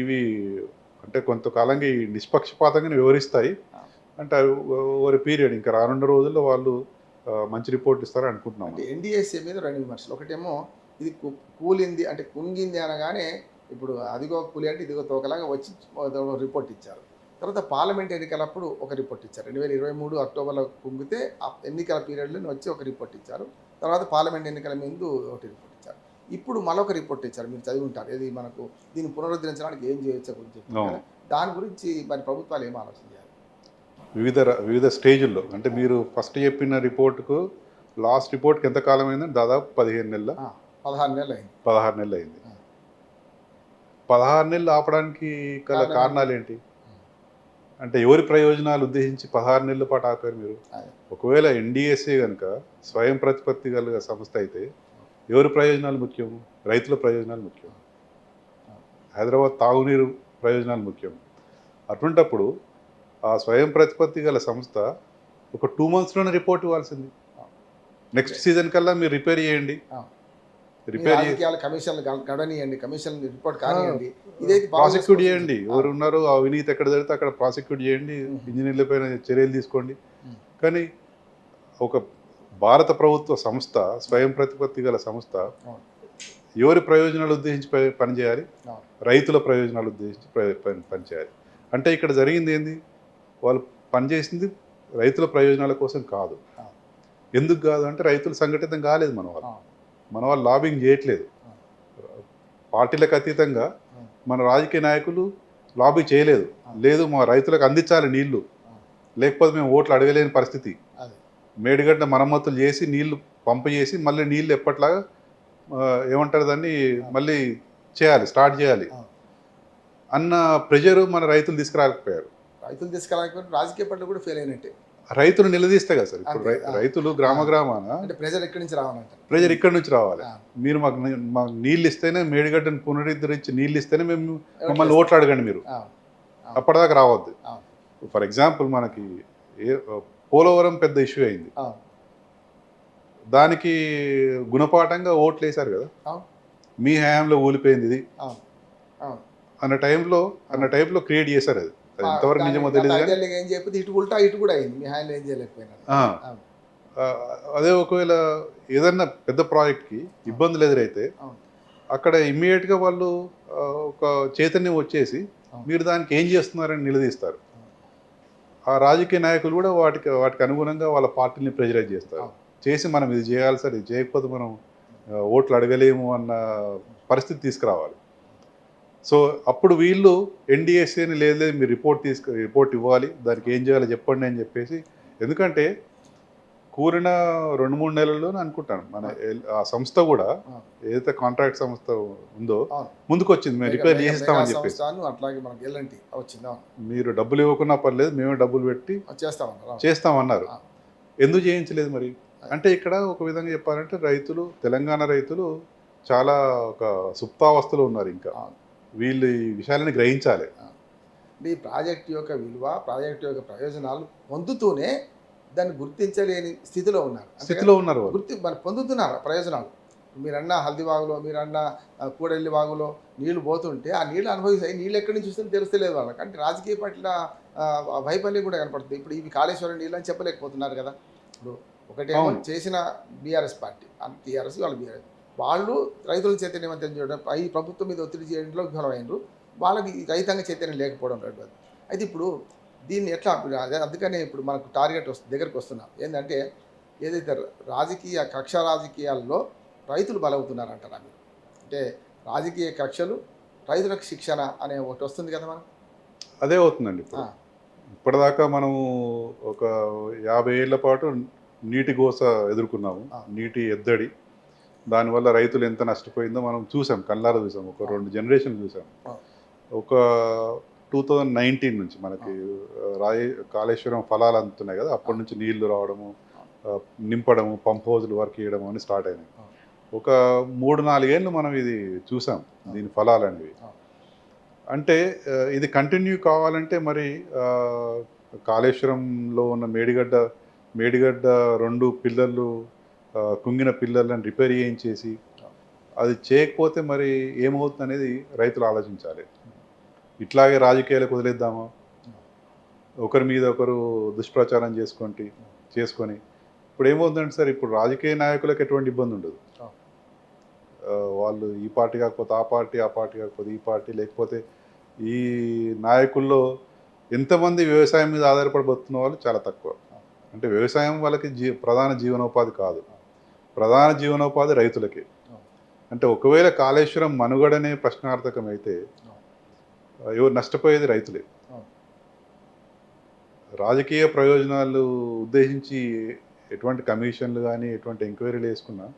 ఇవి అంటే కొంతకాలంగా ఈ నిష్పక్షపాతంగా వివరిస్తాయి. అంటే ఓవర్ పీరియడ్ ఇంకా రానున్న రోజుల్లో వాళ్ళు మంచి రిపోర్ట్ ఇస్తారని అనుకుంటున్నాం. అంటే ఎన్డీఎస్ఏ మీద రెండు విమర్శలు. ఒకటేమో ఇది కూలింది అంటే కుంగింది అనగానే ఇప్పుడు అదిగో పులి అంటే ఇదిగో తోకలాగా వచ్చి రిపోర్ట్ ఇచ్చారు. తర్వాత పార్లమెంట్ ఎన్నికలప్పుడు ఒక రిపోర్ట్ ఇచ్చారు. 2023 అక్టోబర్లో కుంగితే ఆ ఎన్నికల పీరియడ్లో వచ్చి ఒక రిపోర్ట్ ఇచ్చారు. తర్వాత పార్లమెంట్ ఎన్నికల ముందు ఒకటి రిపోర్ట్ ఇచ్చారు. ఇప్పుడు మరొక రిపోర్ట్ ఇచ్చారు, మీరు చదివి ఉంటారు. ఇది మనకు దీన్ని పునరుద్ధరించడానికి ఏం చేయొచ్చో గురించి చెప్పారు కదా. దాని గురించి మరి ప్రభుత్వాలు ఏం ఆలోచన చేయాలి? వివిధ స్టేజ్ల్లో, అంటే మీరు ఫస్ట్ చెప్పిన రిపోర్టుకు లాస్ట్ రిపోర్ట్కి ఎంత కాలం అయిందండి? దాదాపు 15 నెలల 16 నెలలు అయింది. 16 నెలలు అయింది. 16 నెలలు ఆపడానికి గల కారణాలు ఏంటి? అంటే ఎవరి ప్రయోజనాలు ఉద్దేశించి 16 నెలల పాటు ఆపారు మీరు? ఒకవేళ ఎన్డీఎస్ఏ కనుక స్వయం ప్రతిపత్తి గల సంస్థ అయితే ఎవరి ప్రయోజనాలు ముఖ్యం? రైతుల ప్రయోజనాలు ముఖ్యం, హైదరాబాద్ తాగునీరు ప్రయోజనాలు ముఖ్యం. అటువంటప్పుడు ఆ స్వయం ప్రతిపత్తి గల సంస్థ ఒక 2 monthsలోనే రిపోర్ట్ ఇవ్వాల్సింది. నెక్స్ట్ సీజన్ కల్లా మీరు రిపేర్ చేయండి, రాజకీయాలు కమిషన్లు గడనియండి, కమిషన్ రిపోర్ట్ కానివ్వండి, ఇదైతే ప్రాసిక్యూట్ చేయండి. ఎవరు ఉన్నారో ఆ అవినీతి ఎక్కడ జరిగితే అక్కడ ప్రాసిక్యూట్ చేయండి, ఇంజనీర్ల పైన చర్యలు తీసుకోండి. కానీ ఒక భారత ప్రభుత్వ సంస్థ, స్వయం ప్రతిపత్తి గల సంస్థ ఎవరి ప్రయోజనాలు ఉద్దేశించి పనిచేయాలి? రైతుల ప్రయోజనాలు ఉద్దేశించి పనిచేయాలి. అంటే ఇక్కడ జరిగింది ఏంది? వాళ్ళు పనిచేసింది రైతుల ప్రయోజనాల కోసం కాదు. ఎందుకు కాదు అంటే రైతులు సంఘటితం కాలేదు, మన వాళ్ళు లాబింగ్ చేయట్లేదు. పార్టీలకు అతీతంగా మన రాజకీయ నాయకులు లాబీ చేయలేదు. లేదు, మా రైతులకు అందించాలి నీళ్లు, లేకపోతే మేము ఓట్లు అడగలేని పరిస్థితి. మేడిగడ్డ మరమ్మతులు చేసి నీళ్లు పంపు చేసి మళ్ళీ నీళ్ళు ఎప్పట్లాగా ఏమంటారు దాన్ని మళ్ళీ చేయాలి, స్టార్ట్ చేయాలి అన్న ప్రెజరు మన రైతులు తీసుకురాకపోయారు. రాజకీయ పార్టీలు కూడా ఫెయిల్ అయినట్టే. రైతులు నిలదీస్తే కదా సార్. ఇప్పుడు రైతులు గ్రామాన ప్రెజర్ ఎక్కడి నుంచి రావాలంటే ప్రెజర్ ఇక్కడి నుంచి రావాలి. మీరు మాకు నీళ్ళు ఇస్తేనే, మేడిగడ్డను పునరుద్ధరించి నీళ్ళు ఇస్తేనే మేము మమ్మల్ని ఓట్లు అడగండి, మీరు అప్పటిదాకా రావద్దు. ఫర్ ఎగ్జాంపుల్ మనకి పోలవరం పెద్ద ఇష్యూ అయింది, దానికి గుణపాఠంగా ఓట్లు వేశారు కదా. మీ హయాంలో ఊలిపోయింది ఇది అన్న టైంలో క్రియేట్ చేశారు. అది ఎంతవరకు నిజమో తెలియదు కానీ ఏం చెప్పి ఇటు ఉల్టా ఇటు కూడా అయింది, మీ హాయిలో ఏం చేయలేకపోయినా. అదే ఒకవేళ ఏదన్నా పెద్ద ప్రాజెక్ట్కి ఇబ్బందులు ఎదురైతే అక్కడ ఇమ్మీడియట్గా వాళ్ళు ఒక చైతన్యం వచ్చేసి మీరు దానికి ఏం చేస్తున్నారని నిలదీస్తారు. ఆ రాజకీయ నాయకులు కూడా వాటికి అనుగుణంగా వాళ్ళ పార్టీని ప్రెజరైజ్ చేస్తారు, చేసి మనం ఇది చేయాలి సార్, ఇది చేయకపోతే మనం ఓట్లు అడగలేము అన్న పరిస్థితి తీసుకురావాలి. సో అప్పుడు వీళ్ళు ఎన్డీఎస్ఏని లేదు మీరు రిపోర్ట్ ఇవ్వాలి, దానికి ఏం చేయాలో చెప్పండి అని చెప్పేసి. ఎందుకంటే కూరిన 2-3 నెలల్లోనే అనుకుంటాను మన ఆ సంస్థ కూడా, ఏదైతే కాంట్రాక్ట్ సంస్థ ఉందో ముందుకు వచ్చింది, మేము రిపేర్ చేస్తామని చెప్పేసి. మీరు డబ్బులు ఇవ్వకున్నా పర్లేదు, మేమే డబ్బులు పెట్టి చేస్తామన్నారు. ఎందుకు చేయించలేదు మరి? అంటే ఇక్కడ ఒక విధంగా చెప్పాలంటే రైతులు, తెలంగాణ రైతులు చాలా ఒక సుప్తావస్థలో ఉన్నారు. ఇంకా వీళ్ళు ఈ విషయాలని గ్రహించాలి. ఈ ప్రాజెక్ట్ యొక్క విలువ, ప్రాజెక్ట్ యొక్క ప్రయోజనాలు పొందుతూనే దాన్ని గుర్తించలేని స్థితిలో ఉన్నారు. మరి పొందుతున్నారు ప్రయోజనాలు. మీరన్నా హల్దీవాగులో, మీరన్నా కూడెల్లి వాగులో నీళ్లు పోతుంటే ఆ నీళ్ళు అనుభవిస్తాయి, నీళ్ళు ఎక్కడి నుంచి చూస్తే తెలుస్తలేదు వాళ్ళకి. అంటే రాజకీయ పార్టీల వైఫల్యం కూడా కనపడుతుంది. ఇప్పుడు ఇవి కాళేశ్వరం నీళ్ళు అని చెప్పలేకపోతున్నారు కదా. ఇప్పుడు ఒకటేమో చేసిన బీఆర్ఎస్ పార్టీ, టీఆర్ఎస్ వాళ్ళు బీఆర్ఎస్, వాళ్ళు రైతుల చైతన్యవంతం చేయడం, ఈ ప్రభుత్వం మీద ఒత్తిడి చేయడంలో విఫలమైనరు. వాళ్ళకి రైతాంగ చైతన్యం లేకపోవడం రెండోది. అయితే ఇప్పుడు దీన్ని ఎట్లా అదే అందుకనే ఇప్పుడు మనకు టార్గెట్ దగ్గరికి వస్తున్నాం ఏంటంటే ఏదైతే కక్ష రాజకీయాల్లో రైతులు బలవుతున్నారంటారా మీరు అంటే రాజకీయ కక్షలు రైతులకు శిక్షణ అనే ఒకటి వస్తుంది కదా మనం అదే అవుతుందండి ఇప్పుడు. ఆ, ఇప్పటిదాకా మనము ఒక 50 ఏళ్ల పాటు నీటి గోస ఎదుర్కొన్నాము. ఆ. నీటి ఎద్దడి. దానివల్ల రైతులు ఎంత నష్టపోయిందో మనం చూసాం, కళ్ళారా చూసాం. ఒక 2 జనరేషన్లు చూసాం. ఆ. ఒక 2019 నుంచి మనకి కాళేశ్వరం ఫలాలు అందుతున్నాయి కదా, అప్పటి నుంచి నీళ్లు రావడము, నింపడము, పంప్ హౌజులు వర్క్ చేయడం అని స్టార్ట్ అయినాయి. ఒక 3-4 ఏళ్ళు మనం ఇది చూసాం, దీని ఫలాలు అనేవి. అంటే ఇది కంటిన్యూ కావాలంటే మరి కాళేశ్వరంలో ఉన్న మేడిగడ్డ 2 పిల్లర్లు కుంగిన పిల్లర్లను రిపేర్ చేయించేసి అది చేయకపోతే మరి ఏమవుతుంది అనేది రైతులు ఆలోచించాలి. ఇట్లాగే రాజకీయాలకు వదిలేద్దామా, ఒకరి మీద ఒకరు దుష్ప్రచారం చేసుకొని ఇప్పుడు ఏమవుతుందంటే సార్, ఇప్పుడు రాజకీయ నాయకులకు ఎటువంటి ఇబ్బంది ఉండదు. వాళ్ళు ఈ పార్టీ కాకపోతే ఆ పార్టీ కాకపోతే ఈ పార్టీ, లేకపోతే ఈ నాయకుల్లో ఎంతమంది వ్యవసాయం మీద ఆధారపడి బతుకున్న వాళ్ళు చాలా తక్కువ. అంటే వ్యవసాయం వాళ్ళకి ప్రధాన జీవనోపాధి కాదు, ప్రధాన జీవనోపాధి రైతులకి. అంటే ఒకవేళ కాళేశ్వరం మనుగడనే ప్రశ్నార్థకమైతే ఎవరు నష్టపోయేది రైతులే. రాజకీయ ప్రయోజనాలు ఉద్దేశించి ఎటువంటి కమిషన్లు కానీ ఎటువంటి ఎంక్వైరీలు వేసుకున్నా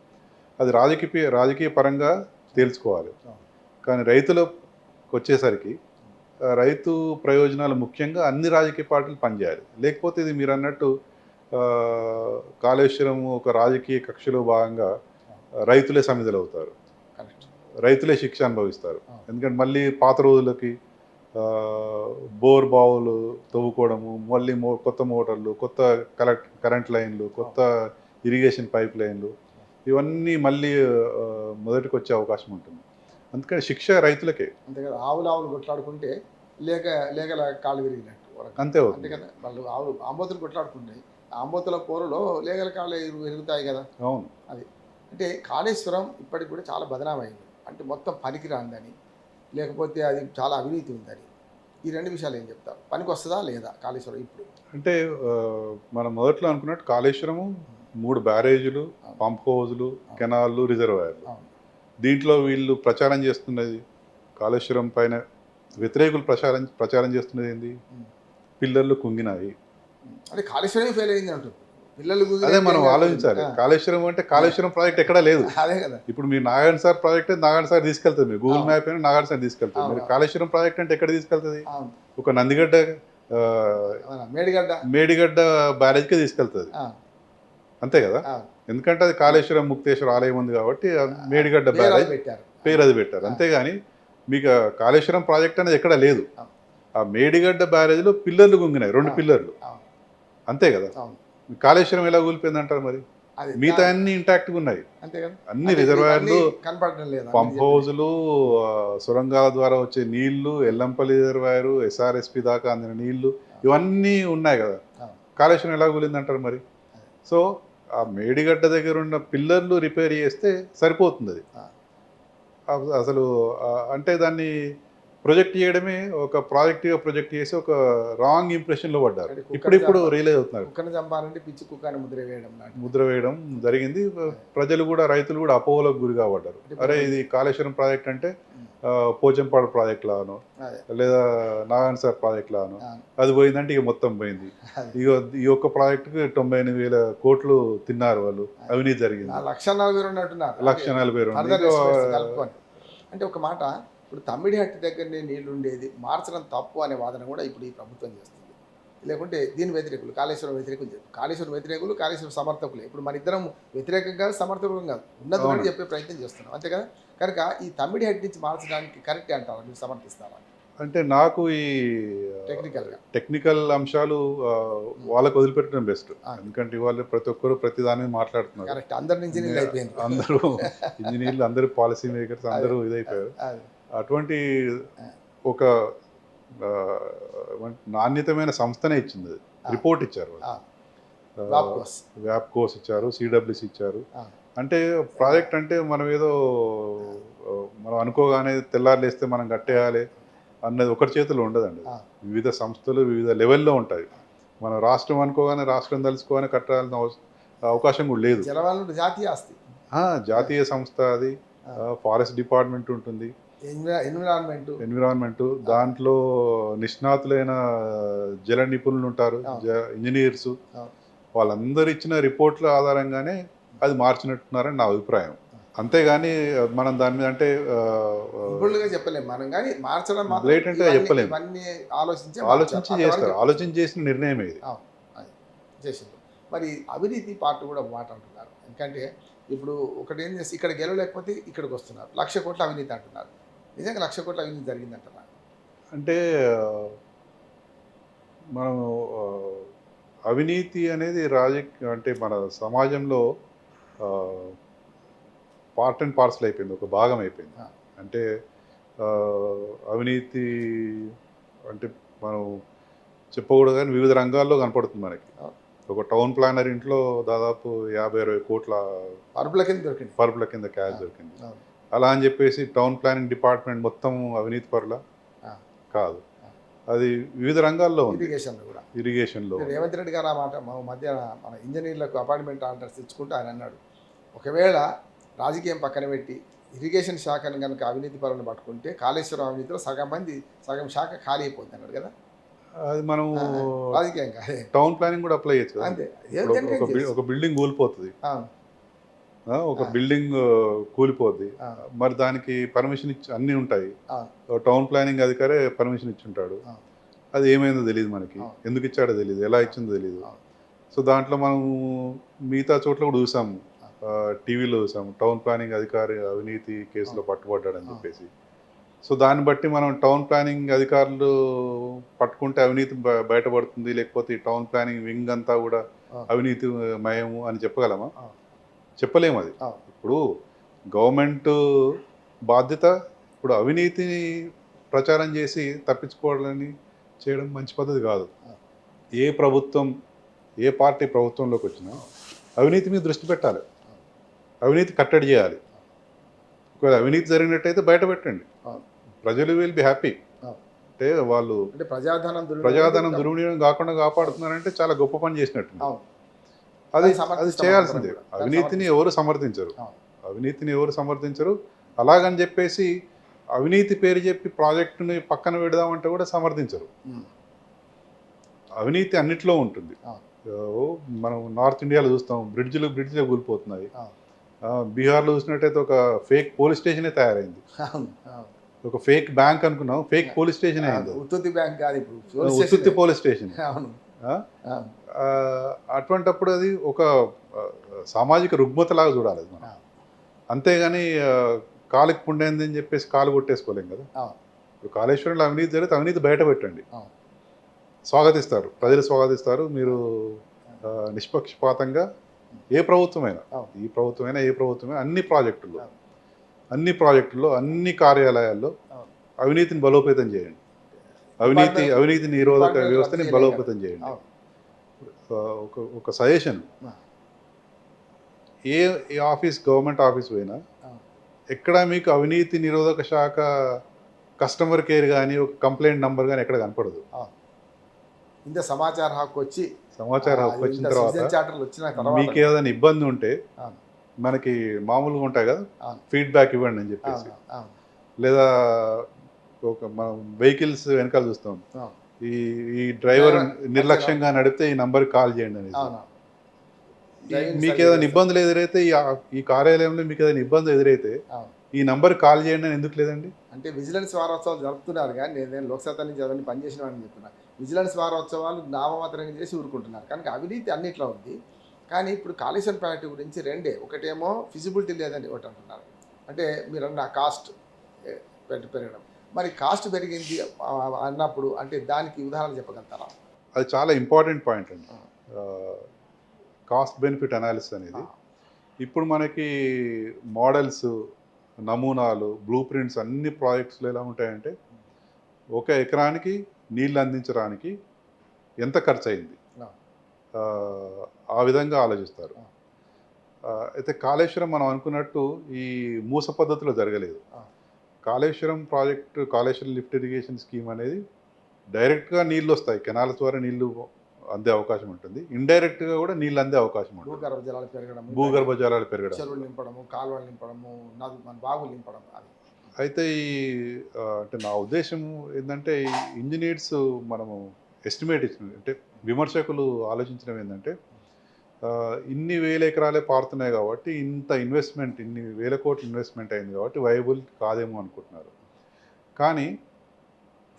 అది రాజకీయ పరంగా తేల్చుకోవాలి. కానీ రైతులకు వచ్చేసరికి రైతు ప్రయోజనాలు ముఖ్యంగా అన్ని రాజకీయ పార్టీలు పనిచేయాలి. లేకపోతే ఇది మీరు అన్నట్టు కాళేశ్వరం ఒక రాజకీయ కక్షలో భాగంగా రైతులే సమిధులు అవుతారు, రైతులే శిక్ష అనుభవిస్తారు. ఎందుకంటే మళ్ళీ పాత రోజులకి బోర్ బావులు తవ్వుకోవడము, మళ్ళీ కొత్త మోటార్లు, కొత్త కరెంట్ లైన్లు, కొత్త ఇరిగేషన్ పైప్ లైన్లు, ఇవన్నీ మళ్ళీ మొదటికి వచ్చే అవకాశం ఉంటుంది. అందుకని శిక్ష రైతులకే. అంతే కదా, ఆవులు కొట్లాడుకుంటే లేగల కాళ్ళు విరిగినట్టు అంతే అంతే కదా. వాళ్ళు ఆంబోతులు కొట్లాడుకుంటాయి, ఆంబోతుల పోరులో లేగల కాళ్ళు విరుగుతాయి కదా. అవును. అది అంటే కాళేశ్వరం ఇప్పటికి కూడా చాలా బదనామైంది. అంటే మొత్తం పనికి రాందని, లేకపోతే అది చాలా అవినీతి ఉందని, ఈ 2 విషయాలు ఏం చెప్తారు? పనికి వస్తుందా లేదా కాళేశ్వరం ఇప్పుడు? అంటే మనం మొదట్లో అనుకున్నట్టు కాళేశ్వరము 3 బ్యారేజీలు, పంప్ హౌజులు, కెనాళ్ళు, రిజర్వాయర్లు. దీంట్లో వీళ్ళు ప్రచారం చేస్తున్నది, కాళేశ్వరం పైన వ్యతిరేకులు ప్రచారం చేస్తున్నది ఏంది? పిల్లర్లు కుంగినాయి. అంటే కాళేశ్వరమే ఫెయిల్ అయింది అంటారు పిల్లలు. అదే మనం ఆలోచించాలి. కాళేశ్వరం అంటే కాళేశ్వరం ప్రాజెక్ట్ ఎక్కడా లేదు. అదే కదా. ఇప్పుడు మీరు Nagarjuna sir project Nagarjuna sir తీసుకెళ్తుంది, మీరు గూగుల్ మ్యాప్ అయినా నాగార్జున సార్ తీసుకెళ్తుంది. మీరు కాళేశ్వరం ప్రాజెక్ట్ అంటే ఎక్కడ తీసుకెళ్తుంది? ఒక నందిగడ్డ మేడిగడ్డ బ్యారేజ్కే తీసుకెళ్తుంది, అంతే కదా. ఎందుకంటే అది కాళేశ్వరం ముక్తేశ్వర ఆలయం ఉంది కాబట్టి మేడిగడ్డ బ్యారేజ్ పేరు అది పెట్టారు. అంతేగాని మీకు కాళేశ్వరం ప్రాజెక్ట్ అనేది ఎక్కడ లేదు. ఆ మేడిగడ్డ బ్యారేజ్లో పిల్లర్లు గుంగినాయి, 2 పిల్లర్లు, అంతే కదా. కాళేశ్వరం ఎలా కూలిపోయింది అంటారు? మరి మిగతా అన్ని ఇంటాక్ట్గా ఉన్నాయి, అన్ని రిజర్వాయర్లు, పంప్ హౌజులు, సొరంగాల ద్వారా వచ్చే నీళ్లు, ఎల్లంపల్లి రిజర్వాయరు, SRSP దాకా అందిన నీళ్లు, ఇవన్నీ ఉన్నాయి కదా. కాళేశ్వరం ఎలా కూలింది అంటారు మరి? సో ఆ మేడిగడ్డ దగ్గర ఉన్న పిల్లర్లు రిపేర్ చేస్తే సరిపోతుంది. అది అసలు అంటే దాన్ని ప్రొజెక్ట్ చేయడమే ఒక ప్రాజెక్ట్గా ప్రొజెక్ట్ చేసి ఒక రాంగ్ ఇంప్రెషన్లో పడ్డారు. ఇప్పుడు రియలైజ్ అవుతున్నారు. ముద్ర వేయడం జరిగింది. ప్రజలు కూడా, రైతులు కూడా అపోహలకు గురిగా పడ్డారు. అరే ఇది కాళేశ్వరం ప్రాజెక్ట్ అంటే పోచంపాడు ప్రాజెక్ట్ లాను, లేదా నాగార్జున సార్ ప్రాజెక్ట్ లాను, అది పోయిందంటే ఇక మొత్తం పోయింది. ఇక ఈ ఒక్క ప్రాజెక్టుకి 98,000 కోట్లు తిన్నారు వాళ్ళు, అవినీతి జరిగింది. 1,40,000. అంటే ఒక మాట, ఇప్పుడు తమ్మిడిహట్టి దగ్గరనే నీళ్లు ఉండేది, మార్చడం తప్పు అనే వాదన కూడా ఇప్పుడు ఈ ప్రభుత్వం చేస్తుంది. లేకుంటే దీని వ్యతిరేకులు, కాళేశ్వరం వ్యతిరేకులు చెప్పు, కాళేశ్వరం వ్యతిరేకులు, కాళేశ్వరం సమర్థకులే. ఇప్పుడు మన ఇద్దరం వ్యతిరేకం కాదు, సమర్థకులం కాదు, ఉన్నది కూడా చెప్పే ప్రయత్నం చేస్తున్నాం, అంతే కదా. కనుక ఈ తమ్మిడిహట్టి నుంచి మార్చడానికి కరెక్ట్ అంటారా, మీరు సమర్థిస్తారా? అంటే నాకు ఈ టెక్నికల్ అంశాలు వాళ్ళకు వదిలిపెట్టడం బెస్ట్. ఎందుకంటే ఇవాళ ప్రతి ఒక్కరు ప్రతి దాని మీద మాట్లాడుతున్నారు. అందరూ ఇంజనీర్లు, అందరూ పాలసీ మేకర్స్, అందరూ ఇదైపోయారు. అటువంటి ఒక నాణ్యతమైన సంస్థనే ఇచ్చింది, రిపోర్ట్ ఇచ్చారు వాళ్ళు. వ్యాప్కోస్ ఇచ్చారు, CWC ఇచ్చారు. అంటే ప్రాజెక్ట్ అంటే మనం ఏదో మనం అనుకోగానే తెల్లారులేస్తే మనం కట్టేయాలి అన్నది ఒకరి చేతిలో ఉండదండి. ఆ. వివిధ సంస్థలు వివిధ లెవెల్లో ఉంటాయి. మనం రాష్ట్రం అనుకోగానే రాష్ట్రం తలుచుకోగానే కట్టాల్సిన అవకాశం కూడా లేదు. జలవనరులు జాతీయ ఆస్తి. జాతీయ సంస్థ అది. ఆ. ఫారెస్ట్ డిపార్ట్మెంట్ ఉంటుంది, ఎన్విరాన్మెంట్. ఎన్విరాన్మెంట్, దాంట్లో నిష్ణాతులైన జల నిపుణులు ఉంటారు, ఇంజనీర్స్. వాళ్ళందరూ ఇచ్చిన రిపోర్ట్ల ఆధారంగానే అది మార్చినట్టున్నారని నా అభిప్రాయం. అంతేగాని మనం దాని మీద అంటే సింపుల్గా చెప్పలేము మనం, కానీ మార్చడం మాత్రం బ్లేటెంట్ గా చెప్పలేము. ఇవన్నీ ఆలోచించి చేస్తారు, ఆలోచించి చేసిన నిర్ణయం ఇది. చేసింది. మరి అవినీతి పార్ట్ కూడా ఒక మాట అంటున్నారు. ఎందుకంటే ఇప్పుడు ఒకటి ఏం చేసి ఇక్కడ గెలవలేకపోతే ఇక్కడికి వస్తున్నారు, 1,00,000 కోట్ల అవినీతి అంటున్నారు. నిజంగా 1,00,000 కోట్ల అవినీతి జరిగిందంటున్నారు. అంటే మనం అవినీతి అనేది అంటే మన సమాజంలో పార్ట్ అండ్ పార్సల్ అయిపోయింది, ఒక భాగం అయిపోయింది. అంటే అవినీతి అంటే మనం చెప్పకూడదు కానీ వివిధ రంగాల్లో కనపడుతుంది మనకి. ఒక టౌన్ ప్లానర్ ఇంట్లో దాదాపు 50-60 కోట్ల పరుపుల కింద క్యాష్ దొరికింది. అలా అని చెప్పేసి టౌన్ ప్లానింగ్ డిపార్ట్మెంట్ మొత్తం అవినీతి పరుల కాదు, అది వివిధ రంగాల్లో ఉంది. ఇరిగేషన్లో రేవంత్ రెడ్డి గారు ఆ మాట మధ్య మన ఇంజనీర్లకు అపాయింట్మెంట్ ఆర్డర్స్ తెచ్చుకుంటూ ఆయన అన్నాడు, ఒకవేళ రాజకీయం పక్కన పెట్టి ఇరిగేషన్ శాఖను కనుక అవినీతి పరులను పట్టుకుంటే కాళేశ్వరం అవినీతిలో సగం శాఖ ఖాళీ అయిపోతుంది అన్నాడు కదా. అది మనం రాజకీయం కాదే, టౌన్ ప్లానింగ్ కూడా అప్లై చేయొచ్చు. అంతే. ఒక బిల్డింగ్ కూలిపోతుంది, ఒక బిల్డింగ్ కూలిపోద్ది, మరి దానికి పర్మిషన్ ఇచ్చి అన్నీ ఉంటాయి, టౌన్ ప్లానింగ్ అధికారే పర్మిషన్ ఇచ్చి ఉంటాడు, అది ఏమైందో తెలియదు మనకి, ఎందుకు ఇచ్చాడో తెలియదు, ఎలా ఇచ్చిందో తెలియదు. సో దాంట్లో మనం మిగతా చోట్ల కూడా చూసాము, టీవీలో చూసాము, టౌన్ ప్లానింగ్ అధికారి అవినీతి కేసులో పట్టుబడ్డాడని చెప్పేసి. సో దాన్ని బట్టి మనం టౌన్ ప్లానింగ్ అధికారులు పట్టుకుంటే అవినీతి బయటపడుతుంది, లేకపోతే ఈ టౌన్ ప్లానింగ్ వింగ్ అంతా కూడా అవినీతి మయము అని చెప్పగలమా? చెప్పలేము. అది ఇప్పుడు గవర్నమెంట్ బాధ్యత. ఇప్పుడు అవినీతిని ప్రచారం చేసి తప్పించుకోవాలని చేయడం మంచి పద్ధతి కాదు. ఏ ప్రభుత్వం, ఏ పార్టీ ప్రభుత్వంలోకి వచ్చినా అవినీతి మీద దృష్టి పెట్టాలి, అవినీతి కట్టడి చేయాలి. ఒకవేళ అవినీతి జరిగినట్టయితే బయట పెట్టండి, ప్రజలు విల్ బి హ్యాపీ. అంటే వాళ్ళు ప్రజాధనం దుర్వినియోగం కాకుండా కాపాడుతున్నారంటే చాలా గొప్ప పని చేసినట్టు. అది చేయాల్సిందే. అవినీతిని ఎవరు సమర్థించరు. అలాగని చెప్పేసి అవినీతి పేరు చెప్పి ప్రాజెక్టుని పక్కన పెడదామంటే కూడా సమర్థించరు. అవినీతి అన్నిట్లో ఉంటుంది. మనం నార్త్ ఇండియాలో చూస్తాం, బ్రిడ్జ్లు కూలిపోతున్నాయి. బీహార్లో చూసినట్టయితే ఒక ఫేక్ పోలీస్ స్టేషనే తయారైంది. ఒక ఫేక్ బ్యాంక్ అనుకున్నాం, ఫేక్ పోలీస్ స్టేషన్ అయింది. ఉత్తుత్తి పోలీస్ స్టేషన్. అటువంటప్పుడు అది ఒక సామాజిక రుగ్మతలాగా చూడాలి మనం. అంతేగాని కాలుకి పుండైంది అని చెప్పేసి కాలు కొట్టేసుకోలేం కదా. ఇప్పుడు కాళేశ్వరంలో అవినీతి జరిగితే అవినీతి బయట పెట్టండి, స్వాగతిస్తారు, ప్రజలు స్వాగతిస్తారు. మీరు నిష్పక్షపాతంగా ఏ ప్రభుత్వమైనా, ఈ ప్రభుత్వమైనా ఏ ప్రభుత్వమైనా అన్ని ప్రాజెక్టుల్లో అన్ని కార్యాలయాల్లో అవినీతిని బలోపేతం చేయండి, అవినీతి నిరోధక వ్యవస్థని బలోపేతం చేయండి. ఒక సజెషన్, ఏ ఆఫీస్, గవర్నమెంట్ ఆఫీస్ పోయినా ఎక్కడ మీకు అవినీతి నిరోధక శాఖ కస్టమర్ కేర్ కానీ ఒక కంప్లైంట్ నంబర్ కానీ ఎక్కడ కనపడదు. ఇంత సమాచార హక్కు వచ్చిన తర్వాత మీకు ఏదైనా ఇబ్బంది ఉంటే మనకి మామూలుగా ఉంటాయి కదా, ఫీడ్బ్యాక్ ఇవ్వండి అని చెప్పేసి. లేదా మనం వెహికల్స్ వెనకాల చూస్తాం, ఈ డ్రైవర్ నిర్లక్ష్యంగా నడిపితే ఈ నంబర్కి కాల్ చేయండి అనేది. మీకు ఏదైనా ఇబ్బందులు ఎదురైతే, ఈ కార్యాలయంలో మీకు ఏదైనా ఇబ్బంది ఎదురైతే ఈ నంబర్కి కాల్ చేయండి అని ఎందుకు లేదండి? అంటే విజిలెన్స్ వారోత్సవాలు జరుపుతున్నారు, కానీ నేను లోక్సభ నుంచి అవన్నీ పనిచేసిన వాడిని చెప్తున్నా. విజిలెన్స్ వారోత్సవాలు నామమాత్రంగా చేసి ఊరుకుంటున్నారు, కనుక అవినీతి అన్నిట్లో ఉంది. కానీ ఇప్పుడు కాళేశ్వరం ప్రాజెక్టు గురించి రెండే, ఒకటేమో ఫిజిబిలిటీ లేదని ఒకటి అంటున్నారు. అంటే మీరు అన్న కాస్ట్ పెరగడం, మరి కాస్ట్ పెరిగింది అన్నప్పుడు అంటే దానికి ఉదాహరణ చెప్పగలుగుతారా? అది చాలా ఇంపార్టెంట్ పాయింట్ అండి, కాస్ట్ బెనిఫిట్ అనాలిసిస్ అనేది. ఇప్పుడు మనకి మోడల్స్, నమూనాలు, బ్లూ ప్రింట్స్ అన్ని ప్రాజెక్ట్స్లో ఎలా ఉంటాయంటే, ఒక ఎకరానికి నీళ్ళు అందించడానికి ఎంత ఖర్చు అయింది ఆ విధంగా ఆలోచిస్తారు. అయితే కాళేశ్వరం మనం అనుకున్నట్టు ఈ మూస పద్ధతిలో జరగలేదు. Kaleshwaram project, Kaleshwaram lift irrigation scheme అనేది డైరెక్ట్గా నీళ్ళు వస్తాయి, కెనాల్స్ ద్వారా నీళ్లు అందే అవకాశం ఉంటుంది, ఇండైరెక్ట్గా కూడా నీళ్ళు అందే అవకాశం ఉంటుంది. భూగర్భ జలాలు పెరగడం, భూగర్భ జలాలు పెరగడం, చెరువులు నింపడము, కాలువలు నింపడము, నది మన బావులు నింపడం. అది అయితే ఈ అంటే నా ఉద్దేశం ఏంటంటే ఈ ఇంజనీర్స్ మనము ఎస్టిమేట్ ఇచ్చిన అంటే విమర్శకులు ఆలోచించడం ఏంటంటే ఇన్ని వేల ఎకరాలే పారుతున్నాయి కాబట్టి ఇంత ఇన్వెస్ట్మెంట్, ఇన్ని వేల కోట్ల ఇన్వెస్ట్మెంట్ అయింది కాబట్టి వైబుల్ కాదేమో అనుకుంటున్నారు. కానీ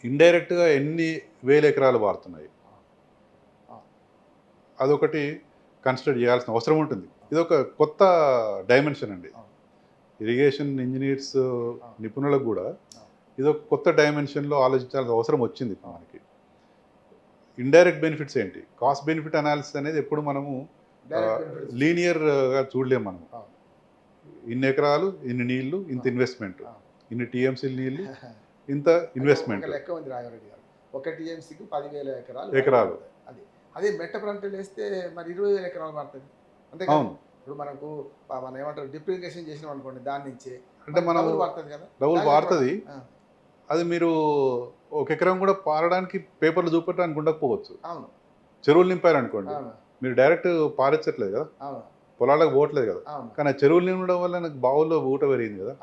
ఇండైరెక్ట్గా ఎన్ని వేల ఎకరాలు పారుతున్నాయి అదొకటి కన్సిడర్ చేయాల్సిన అవసరం ఉంటుంది. ఇది ఒక కొత్త డైమెన్షన్ అండి. ఇరిగేషన్ ఇంజనీర్స్ నిపుణులకు కూడా ఇది ఒక కొత్త డైమెన్షన్లో ఆలోచించాల్సిన అవసరం వచ్చింది మనకి. ఇండైరెక్ట్ బెనిఫిట్స్ ఏంటి, కాస్ట్ బెనిఫిట్ అనాలిసిస్ అనేది ఎప్పుడు మనము లీనియర్గా చూడలేము. మనం ఇన్ని ఎకరాలు, ఇన్ని నీళ్లు, ఇంత ఇన్వెస్ట్మెంట్, ఇన్ని టీఎంసీ నీళ్లు, ఇంత ఇన్వెస్ట్మెంట్. లెక్క ఉంది రాఘవరెడ్డి గారు, ఒక టీఎంసీకి 10,000 ఎకరాలు. అది అదే మెట్ట ప్రాంతం వేస్తే మరి 20,000 ఎకరాలు పడుతుంది అంతే. అవును, ఇప్పుడు మనకు మనం ఏమంటారు డిప్రికేషన్ చేసినాం అనుకోండి, దాని నుంచి అంటే మనం పడుతుంది కదా, డబుల్ పారుతుంది. అది మీరు ఒక ఎకరం కూడా పారడానికి పేపర్లు చూపెట్టడానికి ఉండకపోవచ్చు. అవును, చెరువులు నింపారనుకోండి, మీరు డైరెక్ట్ పారించట్లేదు కదా, పొలాలకు పోవట్లేదు కదా. కానీ ఆ చెరువులు నింపడం వల్ల నాకు బావుల్లో ఊట పెరిగింది కదా,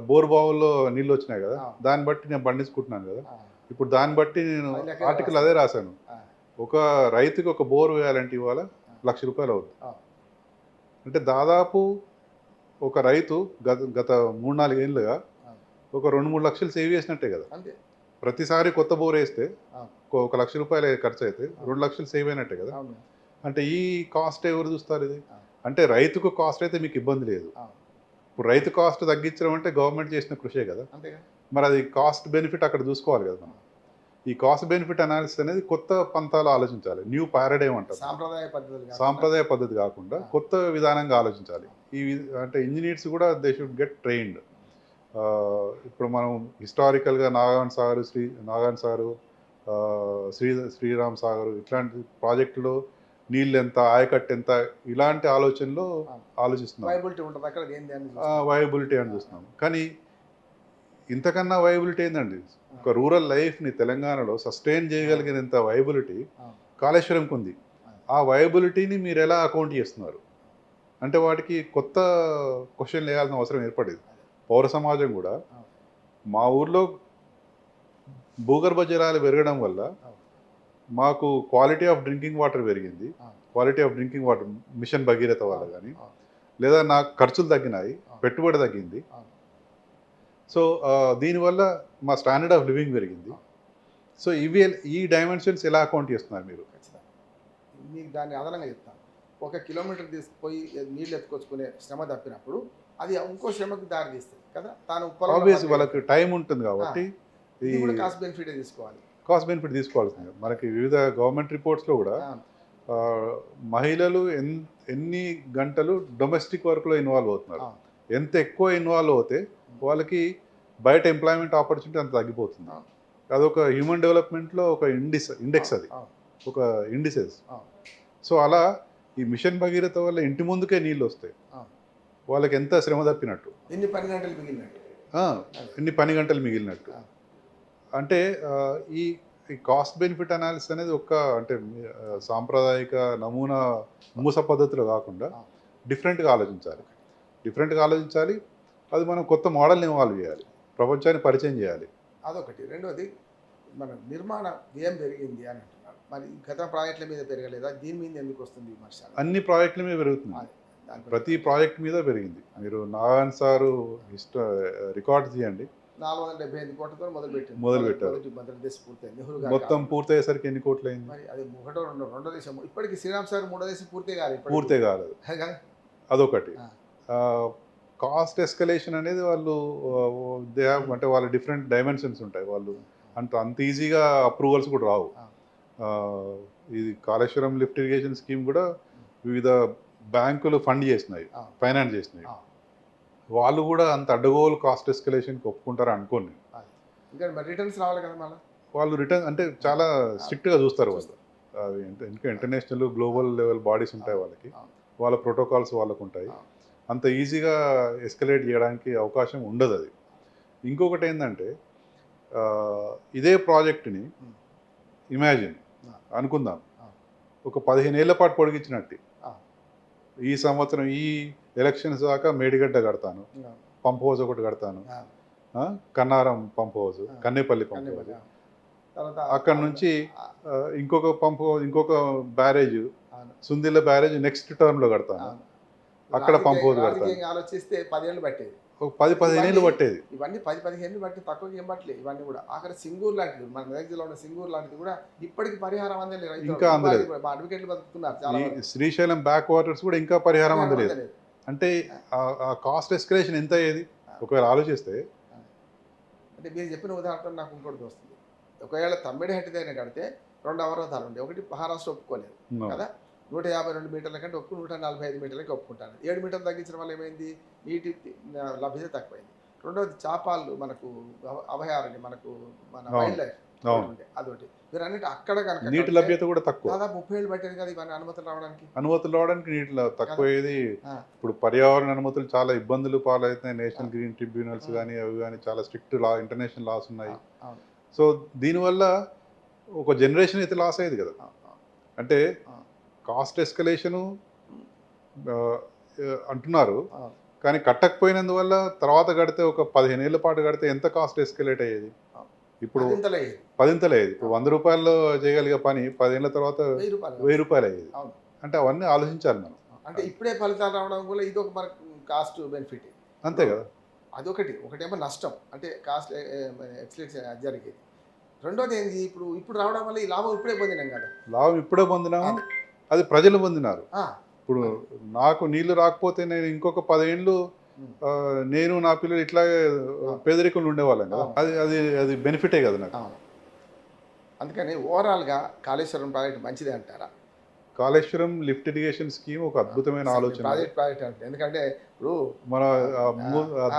బోర్ బావుల్లో నీళ్ళు వచ్చినాయి కదా, దాన్ని బట్టి నేను పండించుకుంటున్నాను కదా. ఇప్పుడు దాన్ని బట్టి నేను ఆర్టికల్ అదే రాశాను, ఒక రైతుకి ఒక బోర్ వేయాలంటే ఇవాళ ₹1,00,000 అవుతుంది. అంటే దాదాపు ఒక రైతు గత 3-4 ఏళ్ళుగా ఒక 2-3 లక్షలు సేవ్ చేసినట్టే కదా. ప్రతిసారి కొత్త బోర్ వేస్తే ఒక ₹1,00,000 ఖర్చు అయితే 2 లక్షలు సేవ్ అయినట్టే కదా. అంటే ఈ కాస్ట్ ఎవరు చూస్తారు? ఇది అంటే రైతుకు కాస్ట్ అయితే మీకు ఇబ్బంది లేదు. ఇప్పుడు రైతు కాస్ట్ తగ్గించడం అంటే గవర్నమెంట్ చేసిన కృషే కదా. మరి అది కాస్ట్ బెనిఫిట్ అక్కడ చూసుకోవాలి కదా మనం. ఈ కాస్ట్ బెనిఫిట్ అనాలిసిస్ అనేది కొత్త పంతాలు ఆలోచించాలి, న్యూ పారాడైమ్ అంటారు. సాంప్రదాయ పద్ధతి కాకుండా కొత్త విధానంగా ఆలోచించాలి. అంటే ఇంజనీర్స్ కూడా దే షుడ్ గెట్ ట్రైన్డ్. ఇప్పుడు మనం హిస్టారికల్గా నాగార్జున సాగరు, శ్రీరామ్ సాగర్ ఇట్లాంటి ప్రాజెక్టులో నీళ్ళు ఎంత, ఆయకట్టు ఎంత, ఇలాంటి ఆలోచనలో ఆలోచిస్తున్నాం. వైబిలిటీ అని చూస్తున్నాం. కానీ ఇంతకన్నా వైబిలిటీ ఏంటండి? ఒక రూరల్ లైఫ్ని తెలంగాణలో సస్టైన్ చేయగలిగినంత వైబిలిటీ కాళేశ్వరంకి ఉంది. ఆ వైబిలిటీని మీరు ఎలా అకౌంట్ చేస్తున్నారు అంటే వాటికి కొత్త క్వశ్చన్ వేయాల్సిన అవసరం ఏర్పడేది. పౌర సమాజం కూడా మా ఊర్లో భూగర్భ జలాలు పెరగడం వల్ల మాకు క్వాలిటీ ఆఫ్ డ్రింకింగ్ వాటర్ పెరిగింది, quality of drinking water mission Bhagiratha వల్ల కానీ, లేదా నాకు ఖర్చులు తగ్గినాయి, పెట్టుబడి తగ్గింది. సో దీనివల్ల మా స్టాండర్డ్ ఆఫ్ లివింగ్ పెరిగింది. సో ఈ డైమెన్షన్స్ ఎలా అకౌంట్ చేస్తున్నారు మీరు? మీకు దాన్ని అదనంగా చెప్తాను. 1 కిలోమీటర్ తీసుకుపోయి నీళ్ళు ఎత్తుకొచ్చుకునే శ్రమ తప్పినప్పుడు అది ఇంకో శ్రమకు దారి తీస్తుంది కదా. వాళ్ళకి టైం ఉంటుంది కాబట్టి కాస్ట్ బెనిఫిట్ తీసుకోవాలి. కాస్ట్ బెనిఫిట్ తీసుకోవాల్సింది. మనకి వివిధ గవర్నమెంట్ రిపోర్ట్స్లో కూడా మహిళలు ఎన్ని గంటలు డొమెస్టిక్ వర్క్లో ఇన్వాల్వ్ అవుతున్నారు, ఎంత ఎక్కువ ఇన్వాల్వ్ అవుతే వాళ్ళకి బయట ఎంప్లాయ్మెంట్ ఆపర్చునిటీ అంత తగ్గిపోతుంది. అదొక హ్యూమన్ డెవలప్మెంట్లో ఒక ఇండెక్స్, అది ఒక ఇండిసెస్. సో అలా ఈ మిషన్ భగీరథ వల్ల ఇంటి ముందుకే నీళ్ళు వస్తాయి, వాళ్ళకి ఎంత శ్రమ తప్పినట్టు, ఎన్ని పని గంటలు మిగిలినట్టు. అంటే ఈ కాస్ట్ బెనిఫిట్ అనాలిసిస్ అనేది అంటే సాంప్రదాయిక నమూనా మూస పద్ధతిలో కాకుండా డిఫరెంట్గా ఆలోచించాలి. అది మనం కొత్త మోడల్ని ఇన్వాల్వ్ చేయాలి, ప్రపంచాన్ని పరిచయం చేయాలి. అదొకటి. రెండవది, మన నిర్మాణ వ్యయం పెరిగింది అని అంటున్నారు. మరి గత ప్రాజెక్టుల మీద పెరగలేదా? దీని మీద ఎందుకు వస్తుంది విమర్శ? అన్ని ప్రాజెక్టుల మీద పెరుగుతుంది, ప్రతి ప్రాజెక్ట్ మీద పెరిగింది. మీరు నాగార్జున సారు రికార్డ్స్ తీయండి, 475 కోట్లతో మొదలుపెట్టారు. మొత్తం పూర్తయ్యేసరికి ఎన్ని కోట్లు అయింది? అది రెండో దేశం. ఇప్పటికి శ్రీరామ్ సార్ మూడో దేశం పూర్తే కాలేదు. అదొకటి. కాస్ట్ ఎస్కలేషన్ అనేది వాళ్ళు అంటే వాళ్ళ డిఫరెంట్ డైమెన్షన్స్ ఉంటాయి. వాళ్ళు అంత ఈజీగా అప్రూవల్స్ కూడా రావు. ఇది కాళేశ్వరం లిఫ్ట్ ఇరిగేషన్ స్కీమ్ కూడా వివిధ బ్యాంకులు ఫండ్ చేసినాయి, ఫైనాన్స్ చేసినాయి. వాళ్ళు కూడా అంత అడ్డగోలు కాస్ట్ ఎస్కలేషన్కి ఒప్పుకుంటారు అనుకోండి. రిటర్న్స్ రావాలి కదా మళ్ళీ. వాళ్ళు రిటర్న్ అంటే చాలా స్ట్రిక్ట్గా చూస్తారు వాళ్ళు. అవి ఇంకా ఇంటర్నేషనల్ గ్లోబల్ లెవెల్ బాడీస్ ఉంటాయి వాళ్ళకి, వాళ్ళ ప్రోటోకాల్స్ వాళ్ళకు ఉంటాయి. అంత ఈజీగా ఎస్కలేట్ చేయడానికి అవకాశం ఉండదు. అది ఇంకొకటి ఏంటంటే ఇదే ప్రాజెక్టుని ఉమ్. ఇమాజిన్ ఆ. అనుకుందాం ఆ. ఒక 15 ఏళ్ల పాటు పొడిగించినట్టు ఆ. ఈ సంవత్సరం ఈ ఎలక్షన్స్ దాకా మేడిగడ్డ కడతాను, ఆ. పంప్ హౌస్ ఒకటి కడతాను, ఆ. కన్నారం పంప్ హౌస్, ఆ. కన్నేపల్లి పంప్ కన్నెపల్లి, హౌస్, తర్వాత అక్కడ నుంచి ఇంకొక పంప్ హౌస్, ఇంకొక బ్యారేజ్, అవును. సుందిల్ల బ్యారేజ్ నెక్స్ట్ టర్మ్లో కడతాను, అవును. అక్కడ పంప్ హౌస్ కడతాను. రాజకీయంగా ఆలోచిస్తే 10 ఏళ్ళు పట్టేది. ఒక 10-15 ఏళ్ళు పట్టేది. ఇవన్నీ 10-15 ఏళ్ళు బట్టి తక్కువకి ఏం పట్టలేదు. ఇవన్నీ కూడా ఆఖరి సింగూరు లాంటిది, మన మెదక్ జిల్లా ఉన్న సింగూరు లాంటిది కూడా ఇప్పటికి పరిహారం అందలేదు రైతులకు. ఇంకా అందలేదు. మా అడ్వకేట్లు బతుకుతున్నారు చాలా ఈ మంది. శ్రీశైలం బ్యాక్ వాటర్స్ కూడా ఇంకా పరిహారం అందలేదు. అందలేదు. అంటే ఆ కాస్ట్ ఎస్కలేషన్ ఎంత అయ్యేది ఒకవేళ ఆలోచిస్తే. అంటే మీరు చెప్పిన ఉదాహరణ నాకు ఇంకోటి వస్తుంది. ఒకవేళ తమ్మిడి హెట్టిదైనా కడితే 2 అవరోధాలు ఉండే. ఒకటి మహారాష్ట్ర ఒప్పుకోలేదు కదా, 152 మీటర్ల కంటే 145 మీటర్లకి ఒప్పుకుంటాను. 7 మీటర్లు తగ్గించడం వల్ల ఏమైంది, నీటి లభ్యత తక్కువైంది. రెండోది చాపాలు మనకు అభయారణ్యం, మనకు మన వైల్డ్ లైఫ్ ఉండే అదొకటి. మీరు అన్నట్టు అక్కడ కనుక నీటి లభ్యత కూడా తక్కువ. దాదాపు 30 ఏళ్ళు పట్టేది కదా ఇవన్నీ అనుమతులు రావడానికి. నీటిలో తక్కువయ్యేది. ఆ. ఇప్పుడు పర్యావరణ అనుమతులు చాలా ఇబ్బందులు పాలవుతున్నాయి. నేషనల్ గ్రీన్ ట్రిబ్యునల్స్ కానీ అవి కానీ చాలా స్ట్రిక్ట్ ఇంటర్నేషనల్ లాస్ ఉన్నాయి. అవును. సో దీనివల్ల ఒక జనరేషన్ అయితే లాస్ అయ్యేది కదా. అంటే కాస్ట్ ఎస్కలేషను అంటున్నారు, అవును. కానీ కట్టకపోయినందువల్ల తర్వాత కడితే ఒక 15 ఏళ్ల పాటు కడితే ఎంత కాస్ట్ ఎస్కలేట్ అయ్యేది. ఇప్పుడు పదింతలేదు. ఇప్పుడు 100 రూపాయల్లో చేయగలిగే పని 10 ఏళ్ల తర్వాత 1000 రూపాయలు అయ్యేది. అవును. అంటే అవన్నీ ఆలోచించాలి మనం. అంటే ఇప్పుడే ఫలితాలు రావడం వల్ల ఇది ఒక మనకు కాస్ట్ బెనిఫిట్. అంతే కదా. ఒకటేమో నష్టం, అంటే కాస్ట్ ఎక్స్ప్లెక్షన్ జరిగేది. రెండోది ఏంది, ఇప్పుడు రావడం వల్ల ఈ లాభం ఇప్పుడే పొందినాం కదా. లాభం ఇప్పుడే పొందినాము, అది ప్రజలు పొందినారు. ఇప్పుడు నాకు నీళ్లు రాకపోతే నేను ఇంకొక 10 ఏళ్ళు నేను నా పిల్లలు ఇట్లాగే పేదరికంలో ఉండేవాళ్ళం కదా. అది బెనిఫిటే కదా నాకు. అందుకని ఓవరాల్గా కాళేశ్వరం ప్రాజెక్ట్ మంచిదే అంటారా? కాళేశ్వరం లిఫ్ట్ ఇరిగేషన్ స్కీమ్ ఒక అద్భుతమైన ఆలోచన. ప్రాజెక్ట్ అంటే ఎందుకంటే ఇప్పుడు మన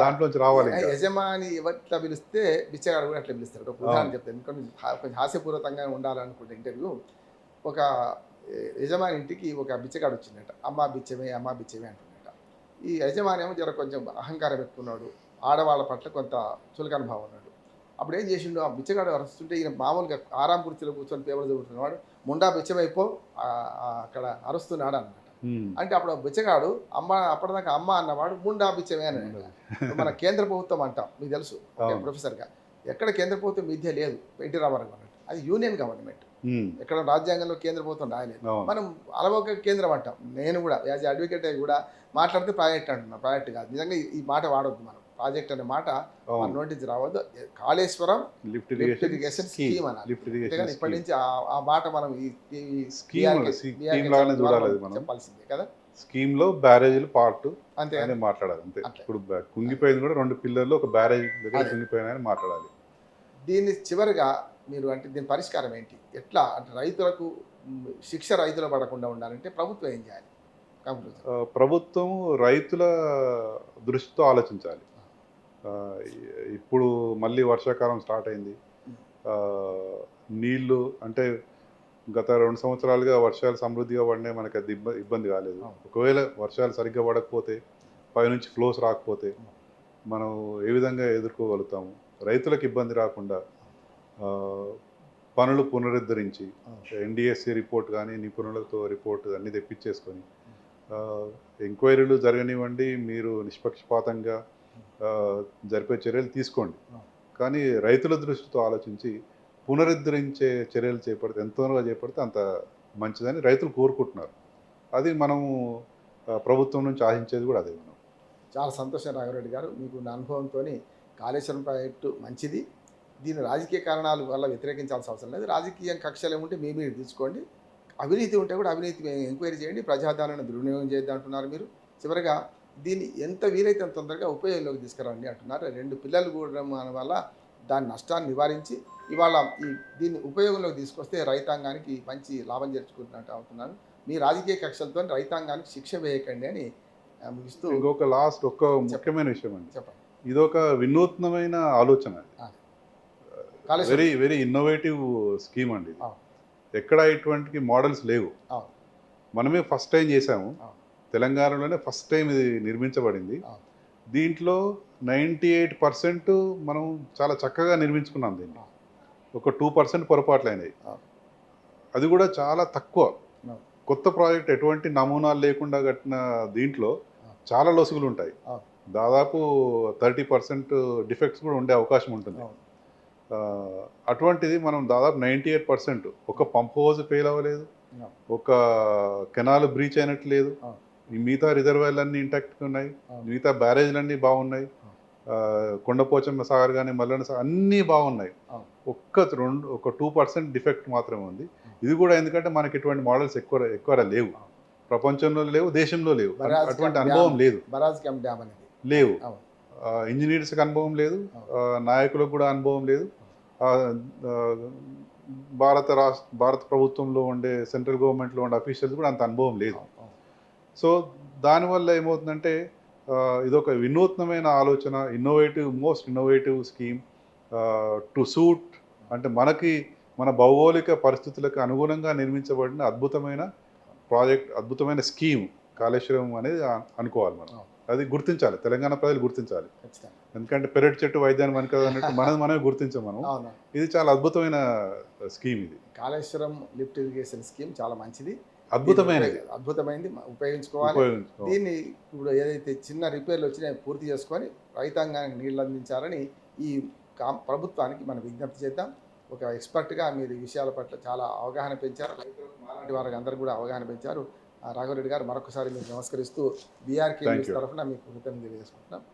దాంట్లోంచి రావాలి. యజమాని ఎవరిట్లా పిలిస్తే బిచ్చగాడు కూడా అట్లా పిలుస్తారు. ఒక ఉదాహరణ చెప్తాను, ఎందుకంటే కొంచెం హాస్యపూర్వకంగా ఉండాలనుకుంటే ఇంటర్వ్యూ. ఒక యజమాని ఇంటికి ఒక బిచ్చగాడు వచ్చిందట. అమ్మా బిచ్చమే అంటున్నట. ఈ యజమాని ఏమో జర కొంచెం అహంకారం ఎక్కున్నాడు, ఆడవాళ్ళ పట్ల కొంత చులకన భావం ఉన్నాడు. అప్పుడు ఏం చేసిండు, ఆ బిచ్చగాడు అరుస్తుంటే ఈయన మామూలుగా ఆరాం కుర్చీలో కూర్చొని పేపర్ చదువుతున్నాడు. ముండా బిచ్చమైపో అక్కడ అరుస్తున్నాడు అన్నమాట. అంటే అప్పుడు బిచ్చగాడు అప్పటిదాకా అమ్మ అన్నవాడు ముండా బిచ్చమే అని. మన కేంద్ర ప్రభుత్వం అంటాం, మీకు తెలుసు ప్రొఫెసర్గా, ఎక్కడ కేంద్ర ప్రభుత్వం విద్య లేదు, ఎన్టీ రామారావు అన్నట్టు. అది యూనియన్ గవర్నమెంట్. ఎక్కడ రాజ్యాంగంలో కేంద్ర ప్రభుత్వం రాయలేదు. మనం అలవోక కేంద్రం అంటాం. నేను కూడా యాజ్ అడ్వకేట్ కూడా మాట్లాడితే ప్రాజెక్ట్ అంటున్నా, ప్రాజెక్ట్ కాదు. నిజంగా ఈ మాట వాడొద్దు మనం, ప్రాజెక్ట్ అనే మాట మన నోటించి రావద్దు. కాళేశ్వరం లిఫ్ట్ ఇరిగేషన్ స్కీమ్ అనాలి. ఇప్పటి నుంచి ఆ మాట మనం చెప్పాల్సిందే కదా. స్కీమ్ లో బ్యారేజీలు పార్ట్ అంతే మాట్లాడాలి. అంతే. ఇప్పుడు కుంగిపోయింది కూడా 2 పిల్లర్లు ఒక బ్యారేజ్ దగ్గర కుంగిపోయినాయని మాట్లాడాలి. దీన్ని చివరిగా మీరు అంటే దీని పరిష్కారం ఏంటి, ఎట్లా అంటే రైతులకు శిక్ష రైతులు పడకుండా ఉండాలంటే ప్రభుత్వం ఏం చేయాలి? ప్రభుత్వం రైతుల దృష్టితో ఆలోచించాలి. ఇప్పుడు మళ్ళీ వర్షాకాలం స్టార్ట్ అయింది. నీళ్లు అంటే గత 2 సంవత్సరాలుగా వర్షాలు సమృద్ధిగా పడినాయి, మనకి అది ఇబ్బంది కాలేదు. ఒకవేళ వర్షాలు సరిగ్గా పడకపోతే, పైనుంచి ఫ్లోస్ రాకపోతే మనం ఏ విధంగా ఎదుర్కోగలుగుతాము? రైతులకు ఇబ్బంది రాకుండా పనులు పునరుద్ధరించి ఎన్డిఎస్సి రిపోర్ట్ కానీ నిపుణులతో రిపోర్ట్ అన్నీ తెప్పించేసుకొని ఎంక్వైరీలు జరగనివ్వండి, మీరు నిష్పక్షపాతంగా జరిపే చర్యలు తీసుకోండి. కానీ రైతుల దృష్టితో ఆలోచించి పునరుద్ధరించే చర్యలు చేపడితే, ఎంత త్వరగా చేపడితే అంత మంచిదని రైతులు కోరుకుంటున్నారు. అది మనము ప్రభుత్వం నుంచి ఆశించేది కూడా అదే. మనం చాలా సంతోషం రాఘవరెడ్డి గారు, మీకు నా అనుభవంతో కాళేశ్వరం ప్రాజెక్టు మంచిది. దీని రాజకీయ కారణాల వల్ల వ్యతిరేకించాల్సిన అవసరం లేదు. రాజకీయ కక్షలు ఏముంటే మీరు తీసుకోండి, అవినీతి ఉంటే కూడా అవినీతి ఎంక్వైరీ చేయండి, ప్రజాధనాన్ని దుర్వినియోగం చేయొద్దు అంటున్నారు మీరు. చివరిగా దీన్ని ఎంత వీలైతే అంత తొందరగా ఉపయోగంలోకి తీసుకురండి అంటున్నారు. 2 పిల్లలు కూడా వల్ల దాని నష్టాన్ని నివారించి ఇవాళ దీన్ని ఉపయోగంలోకి తీసుకొస్తే రైతాంగానికి మంచి లాభం చేర్చుకుంటున్నట్టు అవుతున్నాను. మీ రాజకీయ కక్షలతో రైతాంగానికి శిక్ష వేయకండి అని ముగిస్తూ ఇంకొక ఒక్క ముఖ్యమైన విషయం అండి. చెప్పండి. ఇదొక వినూత్నమైన ఆలోచన, వెరీ ఇన్నోవేటివ్ స్కీమ్ అండి. ఎక్కడ ఇటువంటి మోడల్స్ లేవు. మనమే ఫస్ట్ టైం చేసాము, తెలంగాణలోనే ఫస్ట్ టైం ఇది నిర్మించబడింది. దీంట్లో 98% మనం చాలా చక్కగా నిర్మించుకున్నాం దీన్ని. ఒక 2% పొరపాట్లు అయినాయి. అది కూడా చాలా తక్కువ. కొత్త ప్రాజెక్ట్ ఎటువంటి నమూనాలు లేకుండా కట్టిన దీంట్లో చాలా లొసుగులు ఉంటాయి. దాదాపు 30% డిఫెక్ట్స్ కూడా ఉండే అవకాశం ఉంటుంది. అటువంటిది మనం దాదాపు 98% ఒక పంప్ హౌస్ ఫెయిల్ అవ్వలేదు, ఒక కెనాల్ బ్రీచ్ అయినట్టు లేదు, ఈ మిగతా రిజర్వాయర్లన్నీ ఇంటాక్ట్గా ఉన్నాయి, మిగతా బ్యారేజ్లన్నీ బాగున్నాయి, కొండపోచమ్మ సాగర్ కానీ మల్లన్న సాగర్ అన్నీ బాగున్నాయి. ఒక 2% డిఫెక్ట్ మాత్రమే ఉంది. ఇది కూడా ఎందుకంటే మనకి ఇటువంటి మోడల్స్ ఎక్కువ లేవు, ప్రపంచంలో లేవు, దేశంలో లేవు, అటువంటి అనుభవం లేదు, లేవు. ఇంజనీర్స్కి అనుభవం లేదు, నాయకులకు కూడా అనుభవం లేదు. భారత ప్రభుత్వంలో ఉండే సెంట్రల్ గవర్నమెంట్లో ఉండే అఫీషియల్స్ కూడా అంత అనుభవం లేదు. సో దానివల్ల ఏమవుతుందంటే ఇదొక వినూత్నమైన ఆలోచన, most innovative scheme to suit, అంటే మన భౌగోళిక పరిస్థితులకు అనుగుణంగా నిర్మించబడిన అద్భుతమైన ప్రాజెక్ట్, అద్భుతమైన స్కీమ్ కాళేశ్వరం అనేది అనుకోవాలి మనం. అది గుర్తించాలి, తెలంగాణ ప్రజలు గుర్తించాలి. ఎందుకంటే పెరటి చెట్టు వైద్యాన్ని మనకు అన్నట్టు మనమే గుర్తించాం మనం. ఇది చాలా అద్భుతమైన స్కీమ్. ఇది కాళేశ్వరం లిఫ్ట్ ఇరిగేషన్ స్కీమ్ చాలా మంచిది, అద్భుతమైనది, ఉపయోగించుకోవాలి. దీన్ని ఇప్పుడు ఏదైతే చిన్న రిపేర్లు వచ్చినాయో పూర్తి చేసుకొని రైతాంగానికి నీళ్ళు అందించాలని ఈ ప్రభుత్వానికి మనం విజ్ఞప్తి చేద్దాం. ఒక ఎక్స్పర్ట్గా మీరు ఈ విషయాల పట్ల చాలా అవగాహన పెంచారు, రైతులకు వారికి అందరూ కూడా అవగాహన పెంచారు. రాఘవరెడ్డి గారు, మరొకసారి మీకు నమస్కరిస్తూ బీఆర్కే న్యూస్ తరఫున మీకు కృతజ్ఞతలు తెలియజేసుకుంటున్నాం.